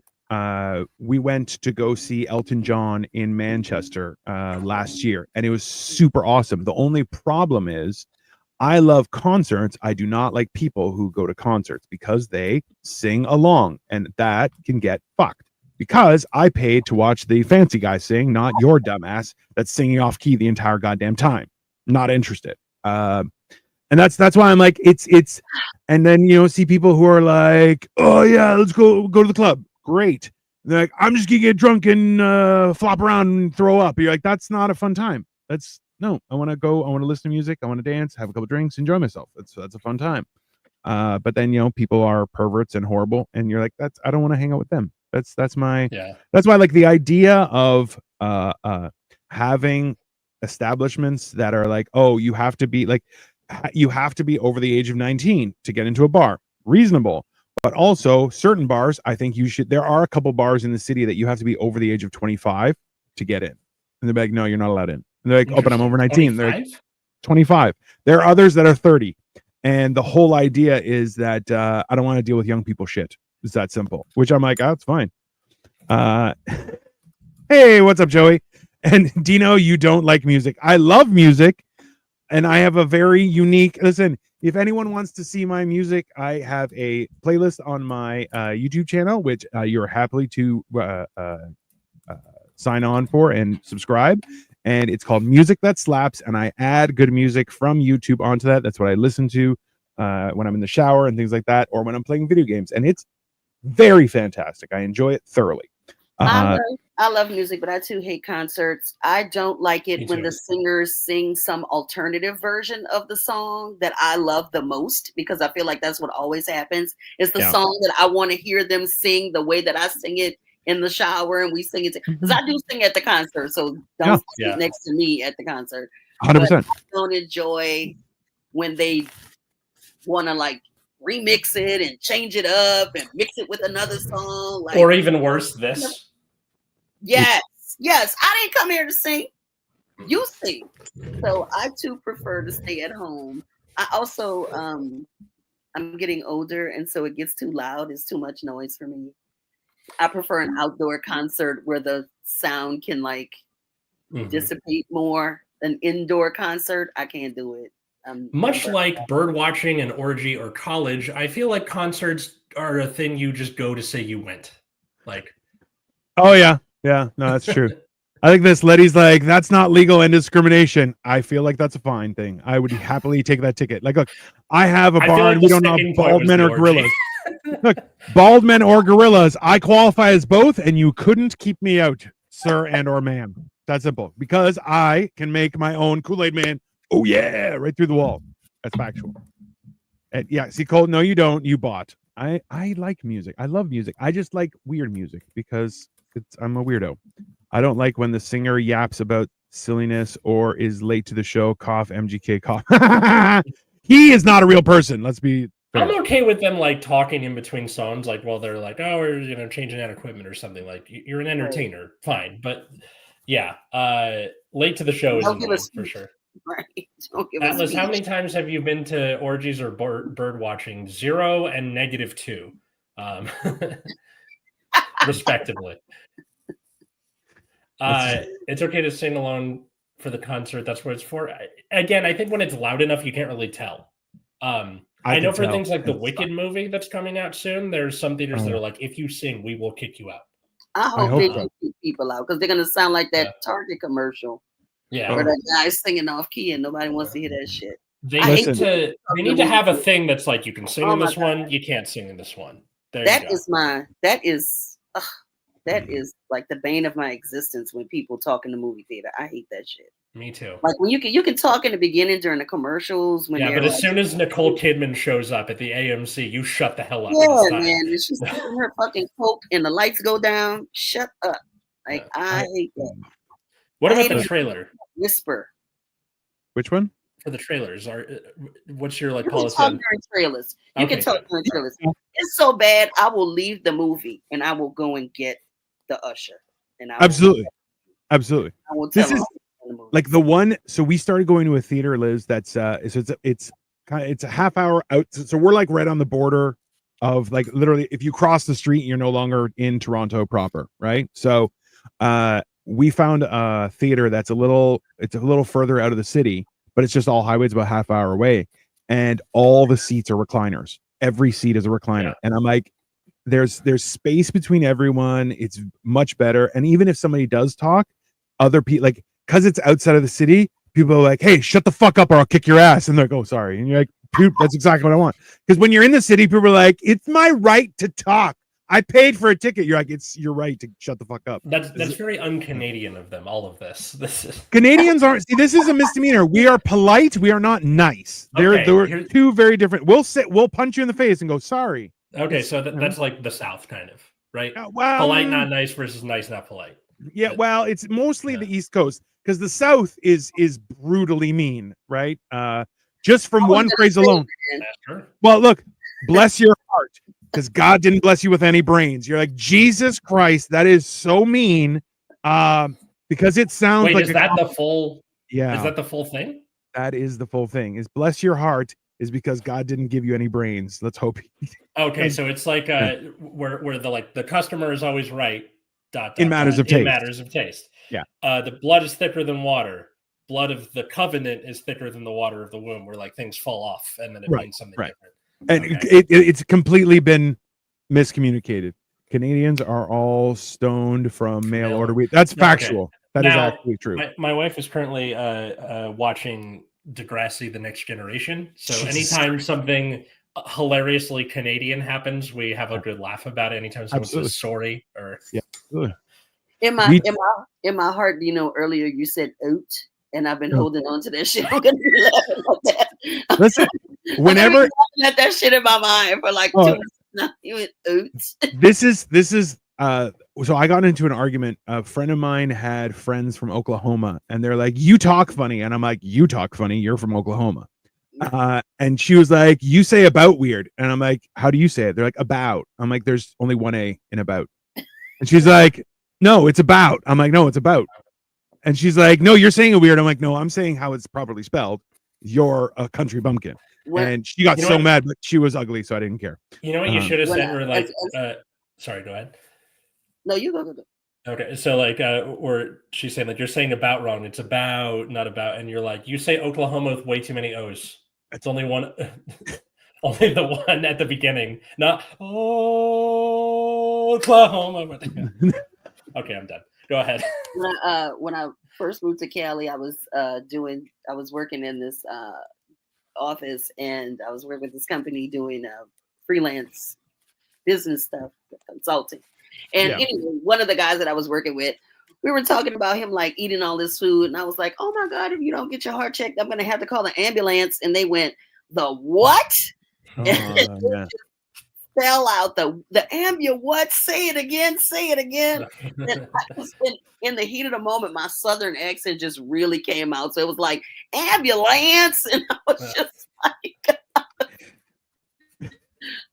We went to go see Elton John in Manchester last year, and it was super awesome. The only problem is I love concerts. I do not like people who go to concerts because they sing along, and that can get fucked. Because I paid to watch the fancy guy sing, not your dumbass that's singing off key the entire goddamn time. Not interested. And that's why I'm like, it's, and then, you know, see people who are like, oh yeah, let's go to the club. Great. And they're like, I'm just gonna get drunk and flop around and throw up. You're like, that's not a fun time. No, I want to go. I want to listen to music. I want to dance, have a couple drinks, enjoy myself. That's a fun time. But then, you know, people are perverts and horrible, and you're like, I don't want to hang out with them. That's why like the idea of having establishments that are like, oh, you have to be over the age of 19 to get into a bar. Reasonable. But also certain bars, I think there are a couple bars in the city that you have to be over the age of 25 to get in. And they're like, no, you're not allowed in. And they're like, oh, but I'm over 19. 25? They're like, 25. There are others that are 30. And the whole idea is that I don't want to deal with young people shit. It's that simple, which I'm like, oh, it's fine. Hey, what's up, Joey? And Dino, you don't like music. I love music. And I have a very unique, listen, if anyone wants to see my music, I have a playlist on my YouTube channel, which you're happily to sign on for and subscribe. And it's called Music That Slaps. And I add good music from YouTube onto that. That's what I listen to when I'm in the shower and things like that, or when I'm playing video games. And it's very fantastic. I enjoy it thoroughly. I love music, but I too hate concerts. I don't like it when the singers sing some alternative version of the song that I love the most, because I feel like that's what always happens. It's the song that I want to hear them sing the way that I sing it in the shower, and we sing it because I do sing at the concert. So don't sit next to me at the concert. 100%. I don't enjoy when they want to like remix it and change it up and mix it with another song, like, or even worse, this. Yes. I didn't come here to sing. You sing. So I too prefer to stay at home. I also I'm getting older, and so it gets too loud. It's too much noise for me. I prefer an outdoor concert where the sound can like dissipate more. An indoor concert, I can't do it. Much like bird watching, an orgy, or college, I feel like concerts are a thing you just go to say you went. Like, oh yeah, no, that's true. I think this lady's like, that's not legal and discrimination. I feel like that's a fine thing. I would happily take that ticket. Like, look, I have a bar and we don't know bald men or gorillas. Look, bald men or gorillas, I qualify as both, and you couldn't keep me out, sir and or ma'am. That's simple. Because I can make my own Kool-Aid man. Oh yeah, right through the wall. That's factual. And yeah, see, Cole, no, you don't. You bought. I like music. I love music. I just like weird music because I'm a weirdo. I don't like when the singer yaps about silliness or is late to the show. Cough, MGK, cough. He is not a real person. Let's be fair. I'm okay with them like talking in between songs, like while they're like, oh, we're changing out equipment or something. Like, you're an entertainer, fine. But yeah, late to the show is annoying for sure. Right. Atlas, how many times have you been to orgies or bird watching? 0 and -2, respectively. It's okay to sing along for the concert. That's what it's for. Again, I think when it's loud enough, you can't really tell. I know for things like the Wicked movie that's coming out soon, there's some theaters that are like, if you sing, we will kick you out. I hope they do keep people out because they're gonna sound like that Target commercial. Yeah. Where that guy singing off key and nobody wants to hear that shit. They need to have a thing that's like you can sing in this one, you can't sing in this one. That is like the bane of my existence when people talk in the movie theater. I hate that shit. Me too. Like when you can talk in the beginning during the commercials. When but as soon as Nicole Kidman shows up at the AMC, you shut the hell up. Yeah, man. And she's taking her fucking coke and the lights go down. Shut up. Like I hate that. What about the trailer? Whisper. Which one? For the trailers, what's your policy? You can talk during trailers. You can talk during trailers. It's so bad, I will leave the movie and I will go and get the usher. And absolutely. I will tell this is like the one. So we started going to a theater, Liz. That's it's a half hour out. So we're like right on the border of like literally. If you cross the street, you're no longer in Toronto proper, right? So we found a theater that's a little further out of the city, but it's just all highways about half hour away, and all the seats are recliners. Every seat is a recliner, and I'm like, there's space between everyone. It's much better, and even if somebody does talk, other people because it's outside of the city, people are like, hey, shut the fuck up or I'll kick your ass, and they're like, oh, sorry, and you're like, dude, that's exactly what I want. Because when you're in the city, people are like, it's my right to talk. I paid for a ticket. You're like, it's your right to shut the fuck up. That's very un-Canadian of them. All of this. Canadians aren't. See, this is a misdemeanor. We are polite. We are not nice. They're two very different. We'll punch you in the face and go sorry. Okay, so that's like the South, kind of, right? Well, polite, not nice, versus nice, not polite. Yeah, well, it's mostly the East Coast because the South is brutally mean, right? Just from one phrase alone. Well, look, bless your heart. Because God didn't bless you with any brains. You're like, Jesus Christ, that is so mean. Because it sounds like is that the full? Yeah, is that the full thing? That is the full thing. Is bless your heart is because God didn't give you any brains. Let's hope. Okay, so it's like where the customer is always right. In matters of taste. In matters of taste. Yeah. The blood is thicker than water. Blood of the covenant is thicker than the water of the womb, where things fall off and then it means something different. And it's completely been miscommunicated. Canadians are all stoned from mail order wheat. That's factual. That is actually true. My wife is currently watching Degrassi: The Next Generation. So anytime something hilariously Canadian happens, we have a good laugh about it. Anytime someone says sorry or in my heart, earlier you said oat, and I've been holding on to that shit. I'm gonna be laughing at that. Listen, whenever let that shit in my mind for like 2 minutes now. You went oots. This is so I got into an argument. A friend of mine had friends from Oklahoma, and they're like, you talk funny, and I'm like, you talk funny, you're from Oklahoma. And she was like, you say about weird, and I'm like, how do you say it? They're like, about. I'm like, there's only one A in about. And she's like, no, it's about. I'm like, no, it's about. And she's like, no, you're saying it weird. I'm like, no, I'm saying how it's properly spelled. You're a country bumpkin. And she got so mad, but she was ugly, so I didn't care. You know what you should have said? Or like, sorry, go ahead. No, you go. Okay, so or she's saying you're saying about wrong. It's about, not about. And you're like, you say Oklahoma with way too many O's. It's only one, only the one at the beginning. Not Oklahoma. Okay, I'm done. Go ahead. When I first moved to Cali, I was working in this office, and I was working with this company doing freelance business stuff, consulting. And anyway, one of the guys that I was working with, we were talking about him like eating all this food, and I was like, "Oh my God, if you don't get your heart checked, I'm gonna have to call the ambulance." And they went, "The what?" Fell out the ambulance. What? Say it again. And I was in the heat of the moment, my Southern accent just really came out. So it was like ambulance, and I was just like,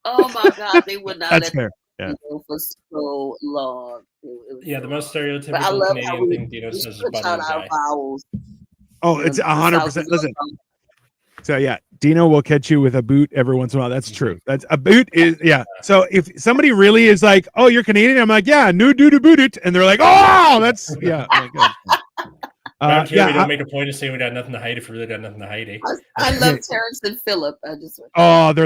"Oh my God, they would not." That's fair. Yeah. For so long. The most stereotypical Canadian thing Dino says is butter guy. Oh, it's 100%. Listen. So Dino will catch you with a boot every once in a while. That's true. That's a boot is So if somebody really is like, "Oh, you're Canadian," I'm like, "Yeah, no do to boot it," and they're like, "Oh, that's yeah." Oh my God. I'm sure we don't make a point of saying we got nothing to hide if we really got nothing to hide. I love Terrence and Phillip. They're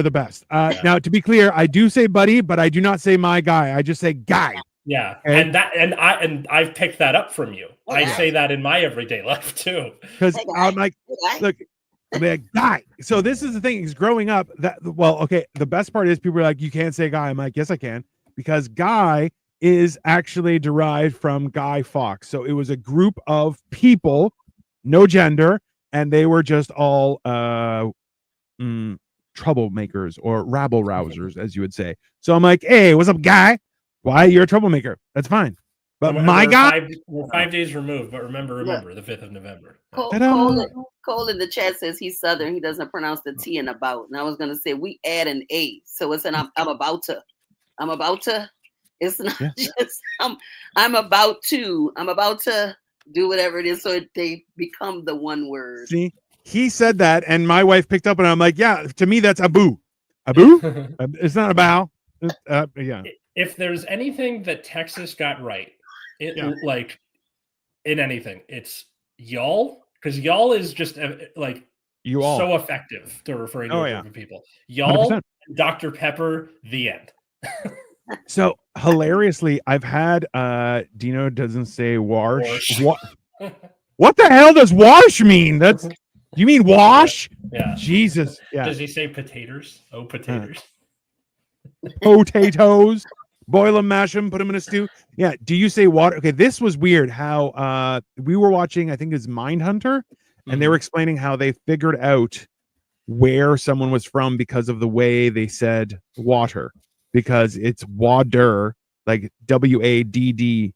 the best. Now, to be clear, I do say buddy, but I do not say my guy. I just say guy. Yeah, Okay? and I've picked that up from you. Hey, I guy. say that in my everyday life too. Because Hey, guy. I'm like, Hey, guy. look, I'm like, guy. So this is the thing. Is growing up that okay. The best part is people are like, you can't say guy. I'm like, yes, I can, because guy is actually derived from Guy Fawkes. So it was a group of people, no gender, and they were just all troublemakers or rabble rousers, as you would say. So I'm like, hey, what's up, guy? Why you're a troublemaker? That's fine. But my guy, we're 5 days removed, but remember, Look, the 5th of November. Cole in the chat says he's Southern. He doesn't pronounce the T in about. And I was gonna say we add an A, so it's an I'm about to. I'm about to. It's not just I'm about to do whatever it is, so they become the one word. See, he said that, and my wife picked up, and I'm like, yeah, to me that's abu. It's not a bow. Yeah. If there's anything that Texas got right, like in anything, it's y'all, because y'all is just like you all so effective to referring to a group of people. Y'all, 100%. Dr. Pepper, the end. So hilariously, I've had Dino doesn't say wash. What the hell does wash mean? That's you mean wash? Yeah. Jesus. Yeah. Does he say potatoes? Oh, potatoes. Potatoes. Boil them, mash them, put them in a stew. Yeah. Do you say water? Okay. This was weird. How we were watching, I think it's Mindhunter, and they were explaining how they figured out where someone was from because of the way they said water, because it's wader, like Wadder,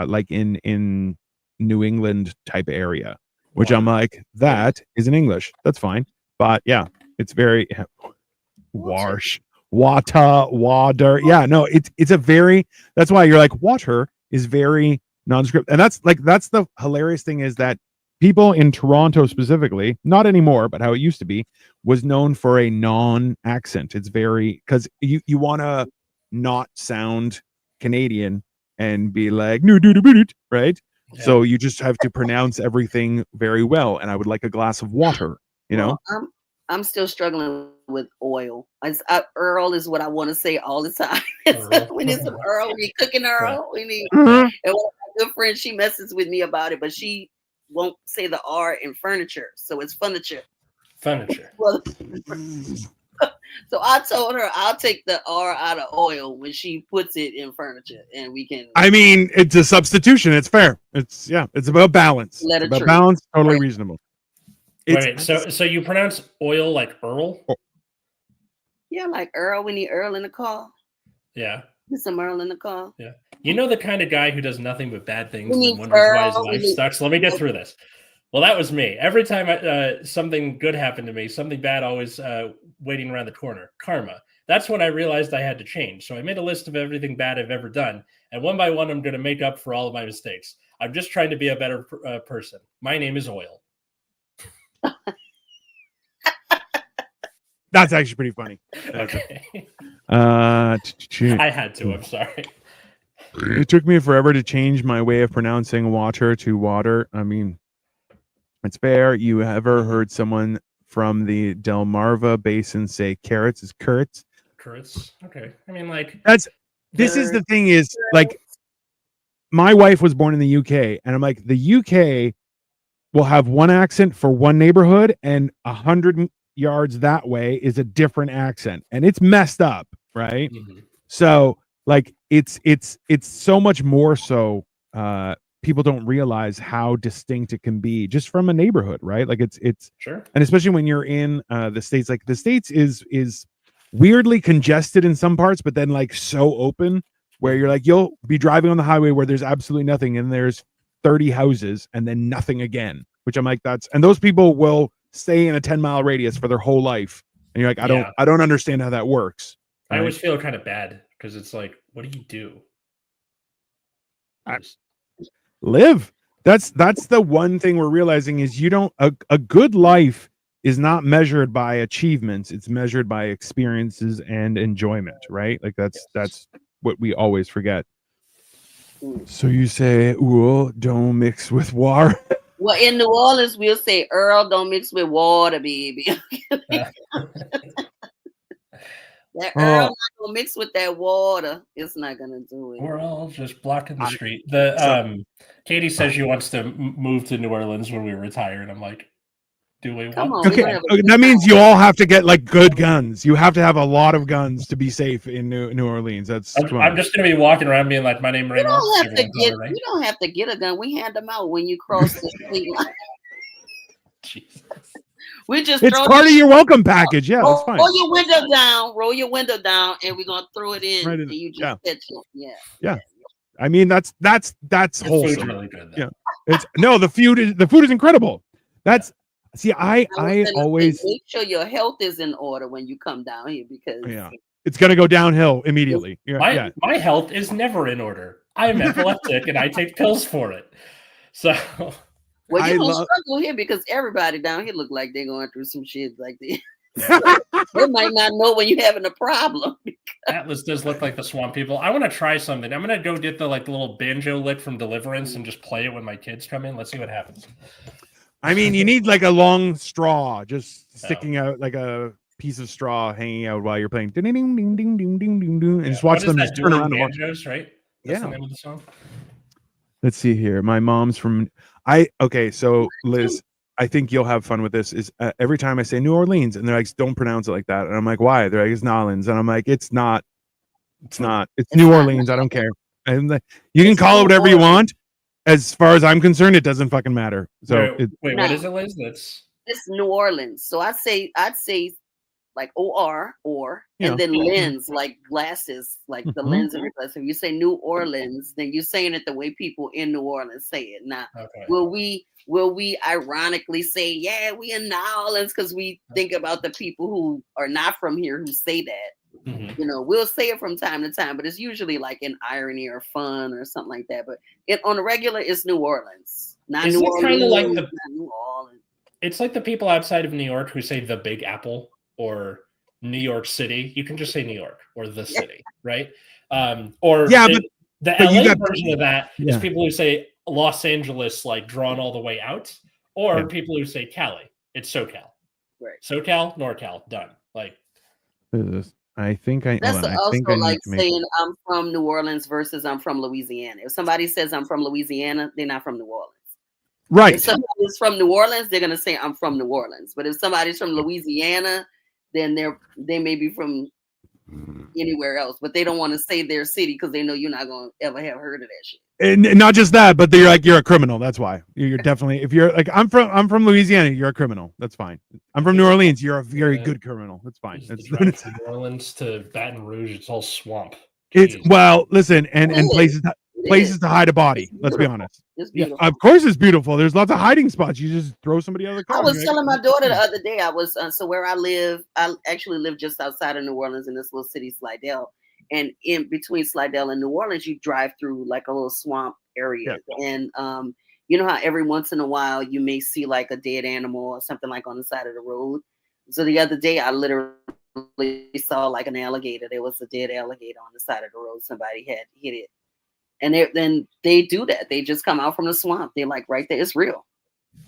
like in New England type area, which I'm like, that is in English. That's fine. But yeah, it's very wash, water. Yeah, no, it's a very, that's why you're like, water is very nondescript. And that's the hilarious thing is that people in Toronto specifically, not anymore, but how it used to be, was known for a non-accent. It's very, because you want to not sound Canadian and be like, no, right? Yeah. So you just have to pronounce everything very well. And I would like a glass of water, you know? I'm still struggling with oil. Earl is what I want to say all the time. We need some Earl. We need cooking Earl. We need. And one of my good friends, she messes with me about it, but she won't say the R in furniture, so it's furniture. Well, so I told her I'll take the R out of oil when she puts it in furniture, and we can. I mean, it's a substitution. It's fair. It's about balance. It's about balance. Totally reasonable. Wait, so you pronounce oil like Earl? Yeah, like Earl. We need Earl in the call. Yeah. Get some Earl in the call. Yeah. You know the kind of guy who does nothing but bad things and wonders why his life sucks? Let me get through this. Well, that was me. Every time something good happened to me, something bad always waiting around the corner. Karma. That's when I realized I had to change. So I made a list of everything bad I've ever done. And one by one, I'm going to make up for all of my mistakes. I'm just trying to be a better person. My name is Oil. That's actually pretty funny. Okay. I had to. I'm sorry. It took me forever to change my way of pronouncing water to water. I mean, it's fair. You ever heard someone from the Delmarva Basin say carrots is currits? Currits. Okay. I mean, like this is the thing is like my wife was born in the UK, and I'm like, the UK will have one accent for one neighborhood, and 100 yards that way is a different accent, and it's messed up, right? Mm-hmm. So like it's so much more so people don't realize how distinct it can be just from a neighborhood, right? Like it's sure. And especially when you're in the States, like the States is weirdly congested in some parts, but then like so open where you're like, you'll be driving on the highway where there's absolutely nothing and there's 30 houses and then nothing again, which I'm like, and those people will stay in a 10-mile radius for their whole life. And you're like, I don't understand how that works. Right? I always feel kind of bad because it's like, what do you do? Live. That's the one thing we're realizing is you don't a good life is not measured by achievements. It's measured by experiences and enjoyment, right? Like that's what we always forget. So you say, "Well, don't mix with water." Well, in New Orleans, we'll say, "Earl, don't mix with water, baby." That herb not gonna mix with that water. It's not gonna do it. We're all just blocking the street. The Katie says she wants to move to New Orleans when we retire, and I'm like, do we Come want? on, Okay, that means you all have to get like good guns. You have to have a lot of guns to be safe in New Orleans. I'm just gonna be walking around being like, my name is Raymond. You don't have to get a gun. We hand them out when you cross the state line. Jesus. We just it's part of your welcome package. Yeah, that's fine. Roll your window down, and we're gonna throw it in. Right in. And you just yeah. I mean, that's wholesome. Really good, yeah, the food is incredible. That's I always make sure your health is in order when you come down here because it's gonna go downhill immediately. My health is never in order. I am epileptic and I take pills for it. So. Well, you don't struggle here because everybody down here look like they're going through some shit like this. They might not know when you're having a problem. Atlas does look like the swamp people. I want to try something. I'm gonna go get the little banjo lick from Deliverance and just play it when my kids come in. Let's see what happens. I mean, you need like a long straw just sticking out, like a piece of straw hanging out while you're playing. Ding ding ding ding ding ding ding ding, and just watch them just turn around. Banjos, right? That's the name of the song. Let's see here. My mom's from. So Liz, I think you'll have fun with this. Is every time I say New Orleans, and they're like, "Don't pronounce it like that," and I'm like, "Why?" They're like, "It's Nolans," and I'm like, "It's not. It's New Orleans. I don't care." And you can call it whatever you want. As far as I'm concerned, it doesn't fucking matter. So wait, what is it, Liz? It's New Orleans. So I'd say like or and then lens, like glasses, like the lens of your glasses. If you say New Orleans, then you're saying it the way people in New Orleans say it. Now, will we ironically say, yeah, we in New Orleans because we think about the people who are not from here who say that? Mm-hmm. We'll say it from time to time, but it's usually like in irony or fun or something like that. But on the regular, it's New Orleans, not New Orleans. Kind of like New Orleans. It's like the people outside of New York who say the Big Apple or New York City. You can just say New York or the city, right? The LA version of that is people who say Los Angeles, like drawn all the way out, or people who say Cali. It's SoCal, right? SoCal, NorCal, done. Like, I think I. That's like saying I'm from New Orleans versus I'm from Louisiana. If somebody says I'm from Louisiana, they're not from New Orleans. Right. If somebody's from New Orleans, they're gonna say I'm from New Orleans. But if somebody's from Louisiana, then they may be from anywhere else, but they don't want to say their city because they know you're not gonna ever have heard of that shit. And not just that, but they're like, you're a criminal. That's why you're definitely, if you're like, I'm from Louisiana, you're a criminal. That's fine. I'm from New Orleans. You're a very good criminal. That's fine. It's New Orleans to Baton Rouge. It's all swamp. Listen, and places to hide a body. Let's be honest. Of course it's beautiful. There's lots of hiding spots. You just throw somebody out of the car. I was telling my daughter the other day, I was so where I live, I actually live just outside of New Orleans in this little city, Slidell. And in between Slidell and New Orleans, you drive through like a little swamp area. Yeah. And you know how every once in a while you may see like a dead animal or something like on the side of the road. So the other day I literally saw like an alligator. There was a dead alligator on the side of the road. Somebody had hit it. And then they do that. They just come out from the swamp. They're like right there. It's real.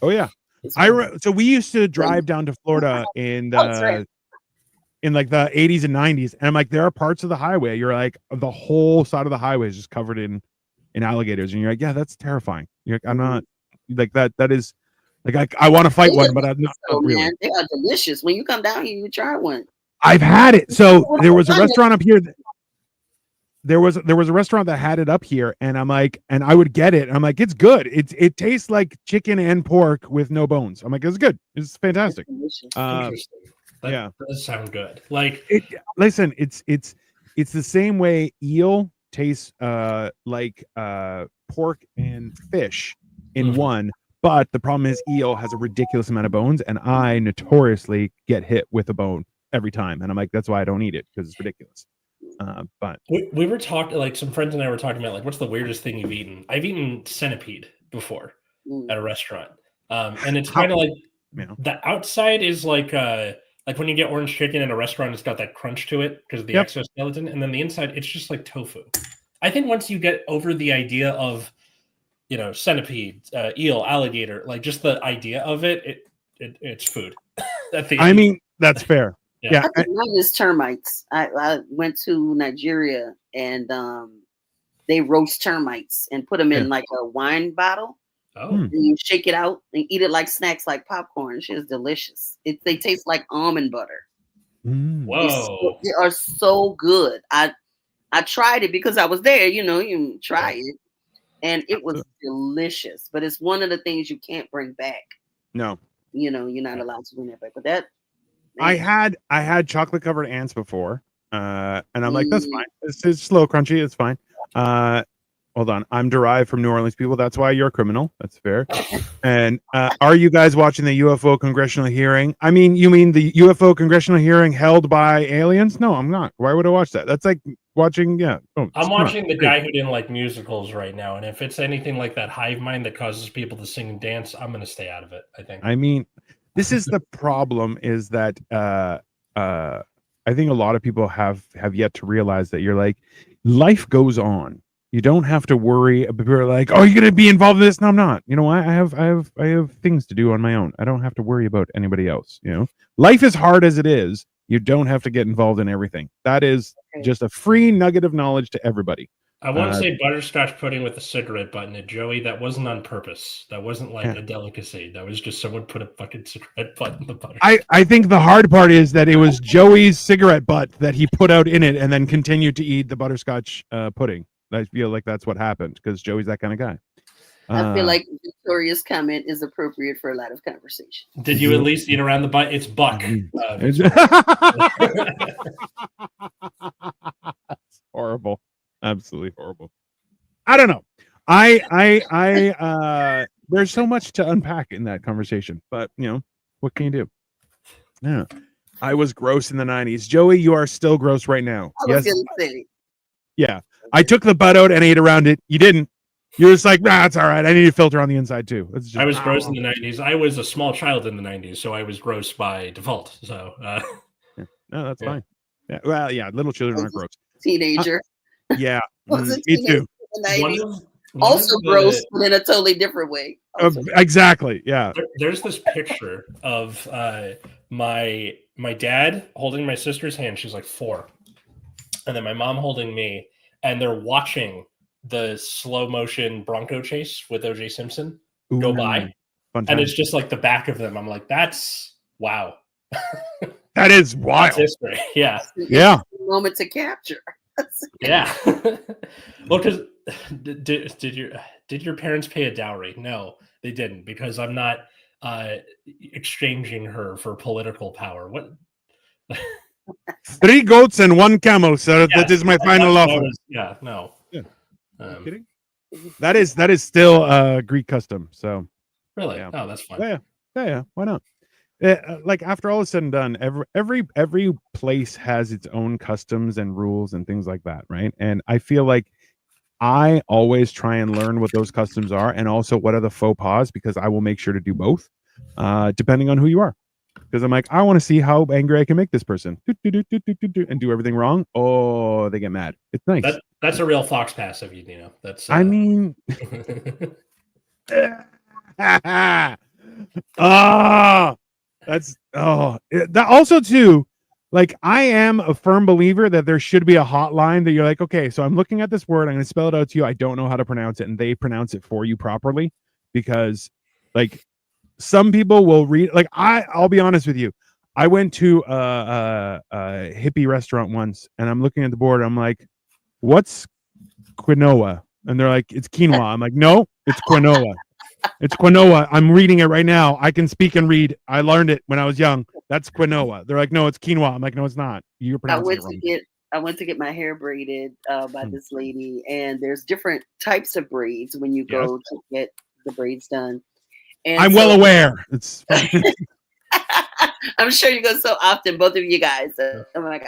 Oh yeah. So we used to drive down to Florida in like the 80s and 90s, and I'm like, there are parts of the highway you're like, the whole side of the highway is just covered in alligators, and you're like, yeah, that's terrifying. You're like, I'm not like that. That is like I want to fight one, but I'm not really. Man, they are delicious. When you come down here, you try one. I've had it. So there was a restaurant up here. There was a restaurant that had it up here, and I'm like, and I would get it. And I'm like, it's good. It tastes like chicken and pork with no bones. I'm like, it's good. It's fantastic. Interesting. That does sound good. Like, listen, it's the same way eel tastes like pork and fish in one, but the problem is eel has a ridiculous amount of bones, and I notoriously get hit with a bone every time, and I'm like, that's why I don't eat it, because it's ridiculous. But we were talking, like some friends and I were talking about like, what's the weirdest thing you've eaten? I've eaten centipede before at a restaurant, and it's kind of like the outside is like when you get orange chicken in a restaurant, it's got that crunch to it because of the exoskeleton, and then the inside, it's just like tofu. I think once you get over the idea of, centipede, eel, alligator, like just the idea of it, it's food. I mean, that's fair. Yeah. I think mine is termites. I went to Nigeria and they roast termites and put them in like a wine bottle. Oh. And you shake it out and eat it like snacks, like popcorn. Shit is delicious. They taste like almond butter. Whoa. They are so good. I tried it because I was there. You try it, and it was delicious. But it's one of the things you can't bring back. No. You're not allowed to bring that back. But that I had chocolate covered ants before, and I'm like, that's fine. It's a little crunchy. It's fine. Hold on. I'm derived from New Orleans people. That's why you're a criminal. That's fair. And are you guys watching the UFO congressional hearing? I mean, you mean the UFO congressional hearing held by aliens? No, I'm not. Why would I watch that? That's like watching. Yeah. Oh, I'm watching the guy who didn't like musicals right now, and if it's anything like that hive mind that causes people to sing and dance, I'm going to stay out of it. I think. I mean, this is the problem. Is that I think a lot of people have yet to realize that you're like, life goes on. You don't have to worry. People are like, "Oh, you're gonna be involved in this?" No, I'm not. You know what? I have things to do on my own. I don't have to worry about anybody else. Life is hard as it is. You don't have to get involved in everything. That is just a free nugget of knowledge to everybody. I want to say butterscotch pudding with a cigarette butt in it, Joey. That wasn't on purpose. That wasn't like a delicacy. That was just someone put a fucking cigarette butt in the butter. I think the hard part is that it was Joey's cigarette butt that he put out in it and then continued to eat the butterscotch pudding. I feel like that's what happened because Joey's that kind of guy. I feel like Victoria's comment is appropriate for a lot of conversation. Did you at least eat around the butt? It's Buck. That's horrible. Absolutely horrible. I don't know. I there's so much to unpack in that conversation, but what can you do? Yeah. I was gross in the 90s. Joey, you are still gross right now. I was gonna say. Yeah. I took the butt out and ate around it. You didn't. You're just like, nah, it's all right. I need a filter on the inside too. I was gross in the 90s. I was a small child in the 90s, so I was gross by default. So no, that's fine. Yeah. Well, yeah, little children aren't gross. Teenager. Yeah. Me too. Also gross, but in a totally different way. Exactly. Yeah. There's this picture of my dad holding my sister's hand. She's like 4. And then my mom holding me, and they're watching the slow motion Bronco chase with O.J. Simpson go by. And it's just like the back of them. I'm like, that's wow. That is wild. That's history. Yeah. Yeah. Moment to capture. Yeah. Well, because did your parents pay a dowry? No, they didn't, because I'm not exchanging her for political power. What? 3 goats and 1 camel, sir. Yes, that is my final offer. No. Yeah. Kidding? That is still Greek custom. So really, yeah. Oh, that's fine. Yeah. Why not? Like after all is said and done, every place has its own customs and rules and things like that, right? And I feel like I always try and learn what those customs are, and also what are the faux pas, because I will make sure to do both, depending on who you are. Because I'm like, I want to see how angry I can make this person, and do everything wrong. Oh, they get mad. It's nice. That's a real fox pass of you, Dino. That's. I mean, that also too. Like, I am a firm believer that there should be a hotline that you're like, okay, so I'm looking at this word, I'm going to spell it out to you. I don't know how to pronounce it, and they pronounce it for you properly, because, like, some people will read. Like, I'll be honest with you. I went to a hippie restaurant once, and I'm looking at the board. I'm like, what's quinoa? And they're like, it's quinoa. I'm like, no, it's quinoa. It's quinoa. I'm reading it right now. I can speak and read. I learned it when I was young. That's quinoa. They're like, no, it's quinoa. I'm like, no, it's not. You're pronouncing it wrong. I went to get my hair braided by this lady, and there's different types of braids when you go to get the braids done. And I'm well aware. It's I'm sure you go so often, both of you guys. Oh my God.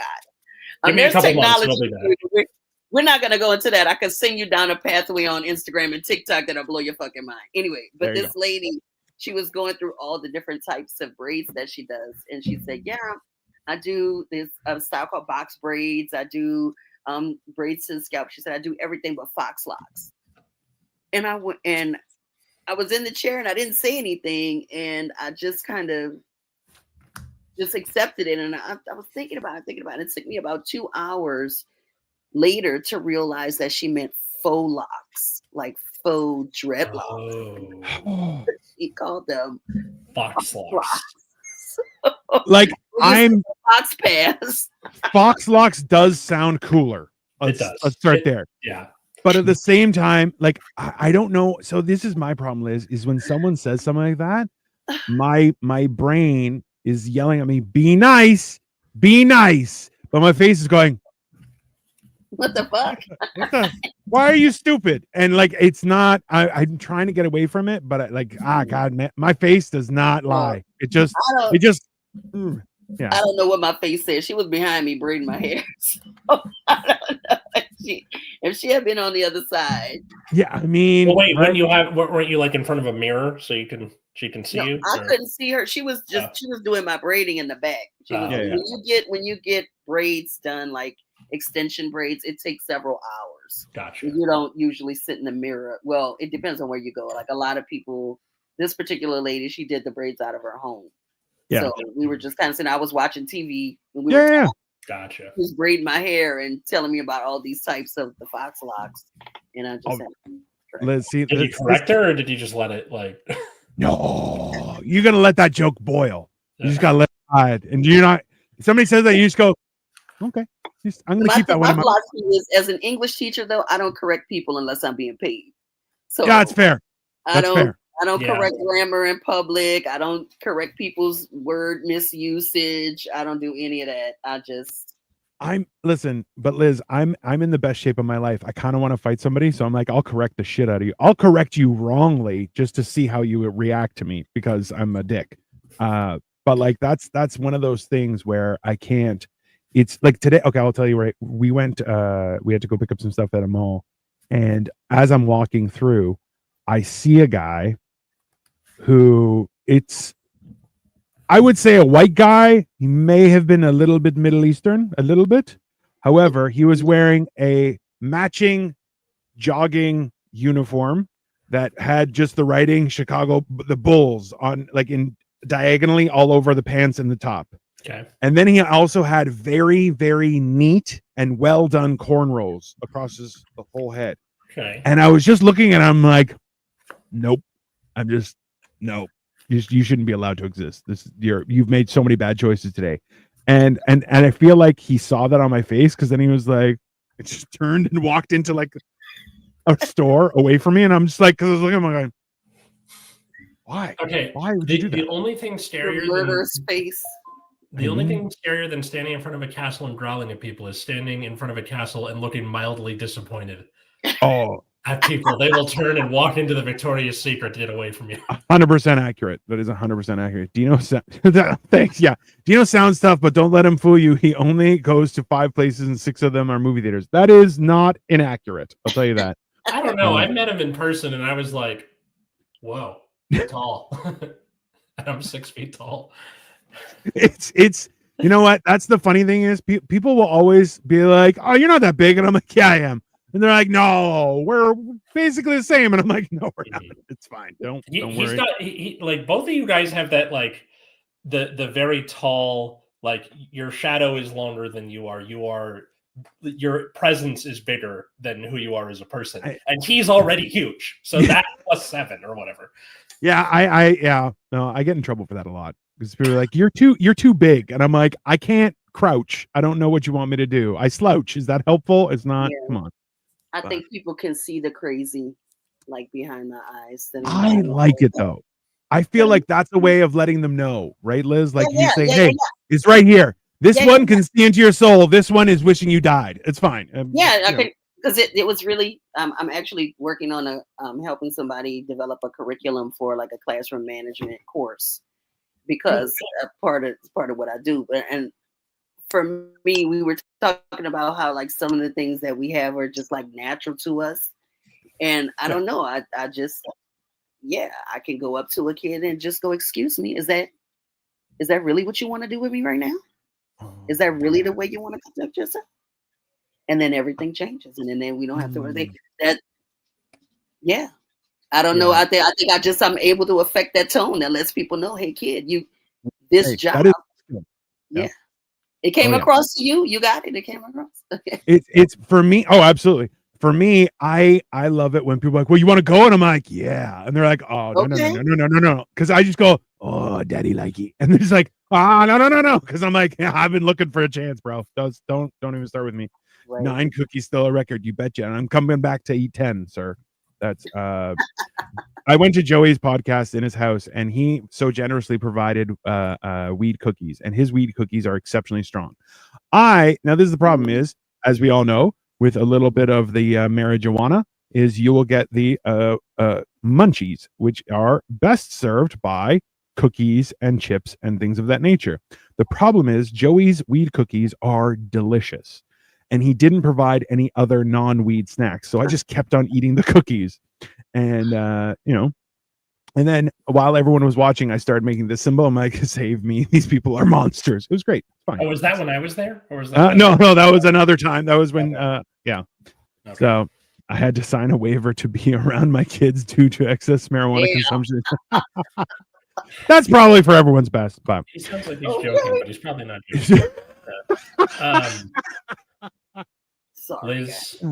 There's technology. We're not going to go into that. I can send you down a pathway on Instagram and TikTok that'll blow your fucking mind. Anyway, but this lady, she was going through all the different types of braids that she does. And she said, yeah, I do this style called box braids. I do braids to the scalp. She said, I do everything but fox locks. And I was in the chair and I didn't say anything. And I just kind of just accepted it. And I was thinking about it. It took me about 2 hours later to realize that she meant faux locks, like faux dreadlocks. Oh, He called them Fox locks. Like I'm Fox Pass. Fox locks does sound cooler. It does. Let's start there. Yeah. But at the same time, like I don't know. So this is my problem, Liz, is when someone says something like that, my brain is yelling at me, be nice, but my face is going, what the fuck? why are you stupid? And like it's not, I'm trying to get away from it, but God, man, my face does not lie. It just yeah. I don't know what my face said. She was behind me braiding my hair. So I don't know if she had been on the other side. Yeah, I mean, well, wait, weren't you like in front of a mirror so she can see you? I couldn't see her. She was doing my braiding in the back. When you get braids done, like extension braids, it takes several hours. Gotcha. You don't usually sit in the mirror. Well, it depends on where you go. Like a lot of people, this particular lady, she did the braids out of her home. Yeah. So we were just kind of sitting. I was watching TV. And we were Gotcha. He was braiding my hair and telling me about all these types of the Fox locks, and I just let's see. Did you correct her, or did you just let it like? No, you're gonna let that joke boil. You just gotta let it hide, and you're not. If somebody says that, you just go, okay. I'm gonna keep that one. My philosophy is, as an English teacher, though, I don't correct people unless I'm being paid. So that's fair. I don't correct grammar in public. I don't correct people's word misusage. I don't do any of that. But Liz, I'm in the best shape of my life. I kind of want to fight somebody, so I'm like, I'll correct the shit out of you. I'll correct you wrongly just to see how you react to me because I'm a dick. But like that's one of those things where I can't. It's like today. Okay, I'll tell you. Right, we went. We had to go pick up some stuff at a mall, and as I'm walking through, I see a guy who I would say a white guy. He may have been a little bit Middle Eastern, a little bit. However, he was wearing a matching jogging uniform that had just the writing Chicago, the Bulls on like in diagonally all over the pants and the top. Okay. And then he also had very, very neat and well done cornrows across the whole head. Okay. And I was just looking at him like, nope. No, you shouldn't be allowed to exist. You've made so many bad choices today, and I feel like he saw that on my face because then he was like, it just turned and walked into like a store away from me, and I'm just like, because I was looking at him going, why? Okay, why would you do that? The only thing scarier than scarier than standing in front of a castle and growling at people is standing in front of a castle and looking mildly disappointed. Oh. At people, they will turn and walk into the Victoria's Secret to get away from you. 100% accurate. That is 100% accurate. Dino, thanks. Yeah, Dino sounds tough, but don't let him fool you. He only goes to 5 places and 6 of them are movie theaters. That is not inaccurate. I'll tell you that. I don't know. I met him in person, and I was like, "Whoa, you're tall." And I'm 6 feet tall. It's. You know what? That's the funny thing is people will always be like, "Oh, you're not that big," and I'm like, "Yeah, I am." And they're like, no, we're basically the same. And I'm like, no, we're not. It's fine. Don't worry. Like both of you guys have that like the very tall, like your shadow is longer than you are. Your presence is bigger than who you are as a person. And he's already huge. So that plus 7 or whatever. Yeah, I get in trouble for that a lot. Because people are like, you're too big. And I'm like, I can't crouch. I don't know what you want me to do. I slouch. Is that helpful? It's not. Yeah. Come on. I think people can see the crazy like behind the eyes. I like it though. I feel like that's a way of letting them know, right, Liz? Like you say, hey, it's right here. This one can see into your soul. This one is wishing you died. It's fine. I think because it was really. I'm actually working on helping somebody develop a curriculum for like a classroom management course because part of what I do. And for me, we were talking about how like some of the things that we have are just like natural to us. And I don't know. I just, I can go up to a kid and just go, excuse me, is that really what you want to do with me right now? Is that really the way you want to conduct yourself? And then everything changes. And then we don't have to worry that. Yeah. I don't know. I think I'm able to affect that tone that lets people know, hey kid, this job Yeah. It came across to you. You got it. It came across. Okay. It's for me. Oh, absolutely. For me, I love it when people are like, well, you want to go? And I'm like, yeah. And they're like, oh, no. Because I just go, oh, daddy likey. And they're just like, no. Because I'm like, yeah, I've been looking for a chance, bro. Don't even start with me. Right. 9 cookies, still a record. You betcha. And I'm coming back to eat 10, sir. That's I went to Joey's podcast in his house, and he so generously provided weed cookies, and his weed cookies are exceptionally strong. Now this is the problem is, as we all know, with a little bit of the marijuana, is you will get the munchies, which are best served by cookies and chips and things of that nature. The problem is Joey's weed cookies are delicious, and he didn't provide any other non-weed snacks, so I just kept on eating the cookies. And and then while everyone was watching, I started making this symbol. I'm like, save me, these people are monsters. It was great. Fine. Oh, was that when I was there, or was that no, that was another time. That was when okay. So I had to sign a waiver to be around my kids due to excess marijuana consumption. That's probably for everyone's best, but he sounds like he's joking, but he's probably not joking. Sorry, Liz,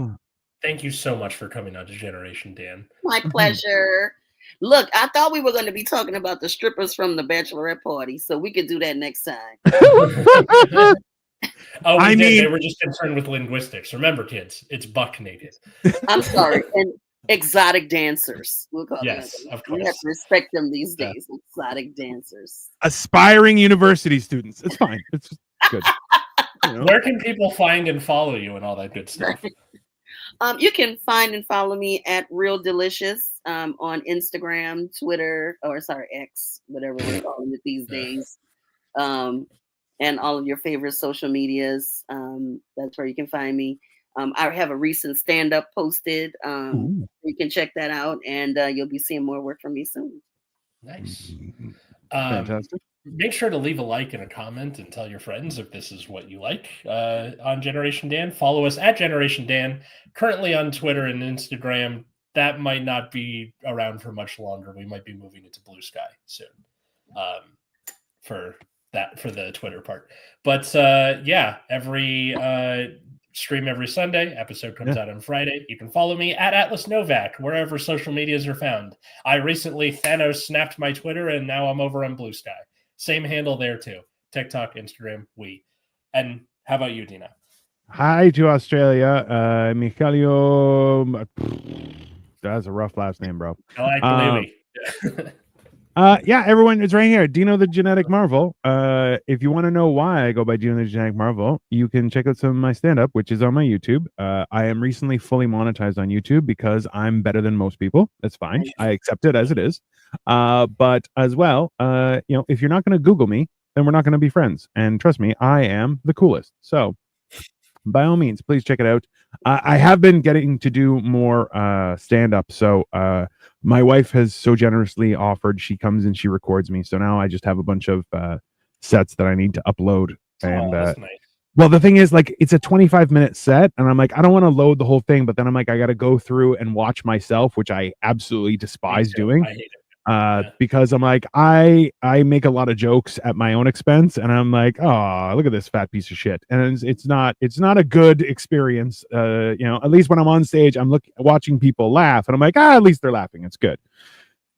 thank you so much for coming on to Generation Dan. My pleasure. Look, I thought we were going to be talking about the strippers from the bachelorette party, so we could do that next time. They were just concerned with linguistics. Remember, kids, it's buck naked. I'm sorry, and exotic dancers. We'll call them. Of course. We have to respect them these days. Exotic dancers, aspiring university students. It's fine. It's good. Where can people find and follow you and all that good stuff? You can find and follow me at Real Delicious on Instagram, Twitter, X, whatever we're calling it these days, and all of your favorite social medias. That's where you can find me. I have a recent stand-up posted. You can check that out, and you'll be seeing more work from me soon. Nice. Fantastic. Make sure to leave a like and a comment and tell your friends if this is what you like on Generation Dan. Follow us at Generation Dan, currently on Twitter and Instagram. That might not be around for much longer. We might be moving it to Blue Sky soon for the Twitter part. But every stream every Sunday. Episode comes out on Friday. You can follow me at Atlas Novak, wherever social medias are found. I recently Thanos snapped my Twitter, and now I'm over on Blue Sky. Same handle there too. TikTok, Instagram, And how about you, Dina? Hi to Australia. Michalio. That's a rough last name, bro. I like everyone, it's right here. Dino the Genetic Marvel. If you want to know why I go by Dino the Genetic Marvel, you can check out some of my stand-up, which is on my YouTube. I am recently fully monetized on YouTube because I'm better than most people. That's fine. I accept it as it is. But as well, if you're not going to Google me, then we're not going to be friends. And trust me, I am the coolest. So by all means, please check it out. I have been getting to do more stand-up. So my wife has so generously offered. She comes and she records me. So now I just have a bunch of sets that I need to upload. And that's nice. Well, the thing is, like, it's a 25-minute set, and I'm like, I don't want to load the whole thing, but then I'm like, I got to go through and watch myself, which I absolutely despise doing. I hate it. Because I'm like, I make a lot of jokes at my own expense, and I'm like, oh, look at this fat piece of shit, and it's not a good experience. At least when I'm on stage, I'm watching people laugh, and I'm like, at least they're laughing. It's good.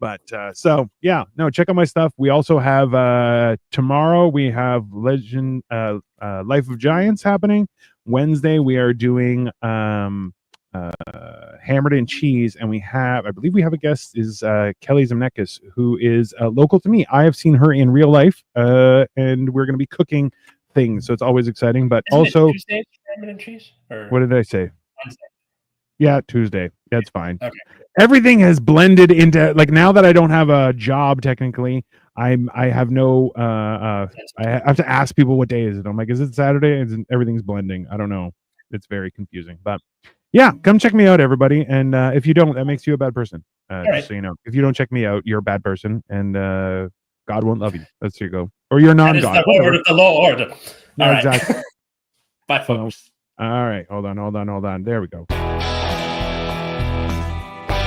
But check out my stuff. We also have tomorrow we have Life of Giants happening. Wednesday we are doing Hammered in Cheese, and I believe we have a guest is Kelly Zemnekis, who is local to me. I have seen her in real life, and we're going to be cooking things, so it's always exciting. But Isn't also, it Tuesday, Hammered in Cheese? Or what did I say? Wednesday. Yeah, Tuesday. That's fine. Okay. Everything has blended into, like, now that I don't have a job technically, I have no I have to ask people what day is it. I'm like, is it Saturday? Everything's blending. I don't know. It's very confusing, but. Yeah, come check me out, everybody. And if you don't, that makes you a bad person. Just so you know. If you don't check me out, you're a bad person, and God won't love you. That's your go. Or you're non-God. That is the word of the Lord. All right. Exactly. Bye, folks. All right. Hold on. There we go.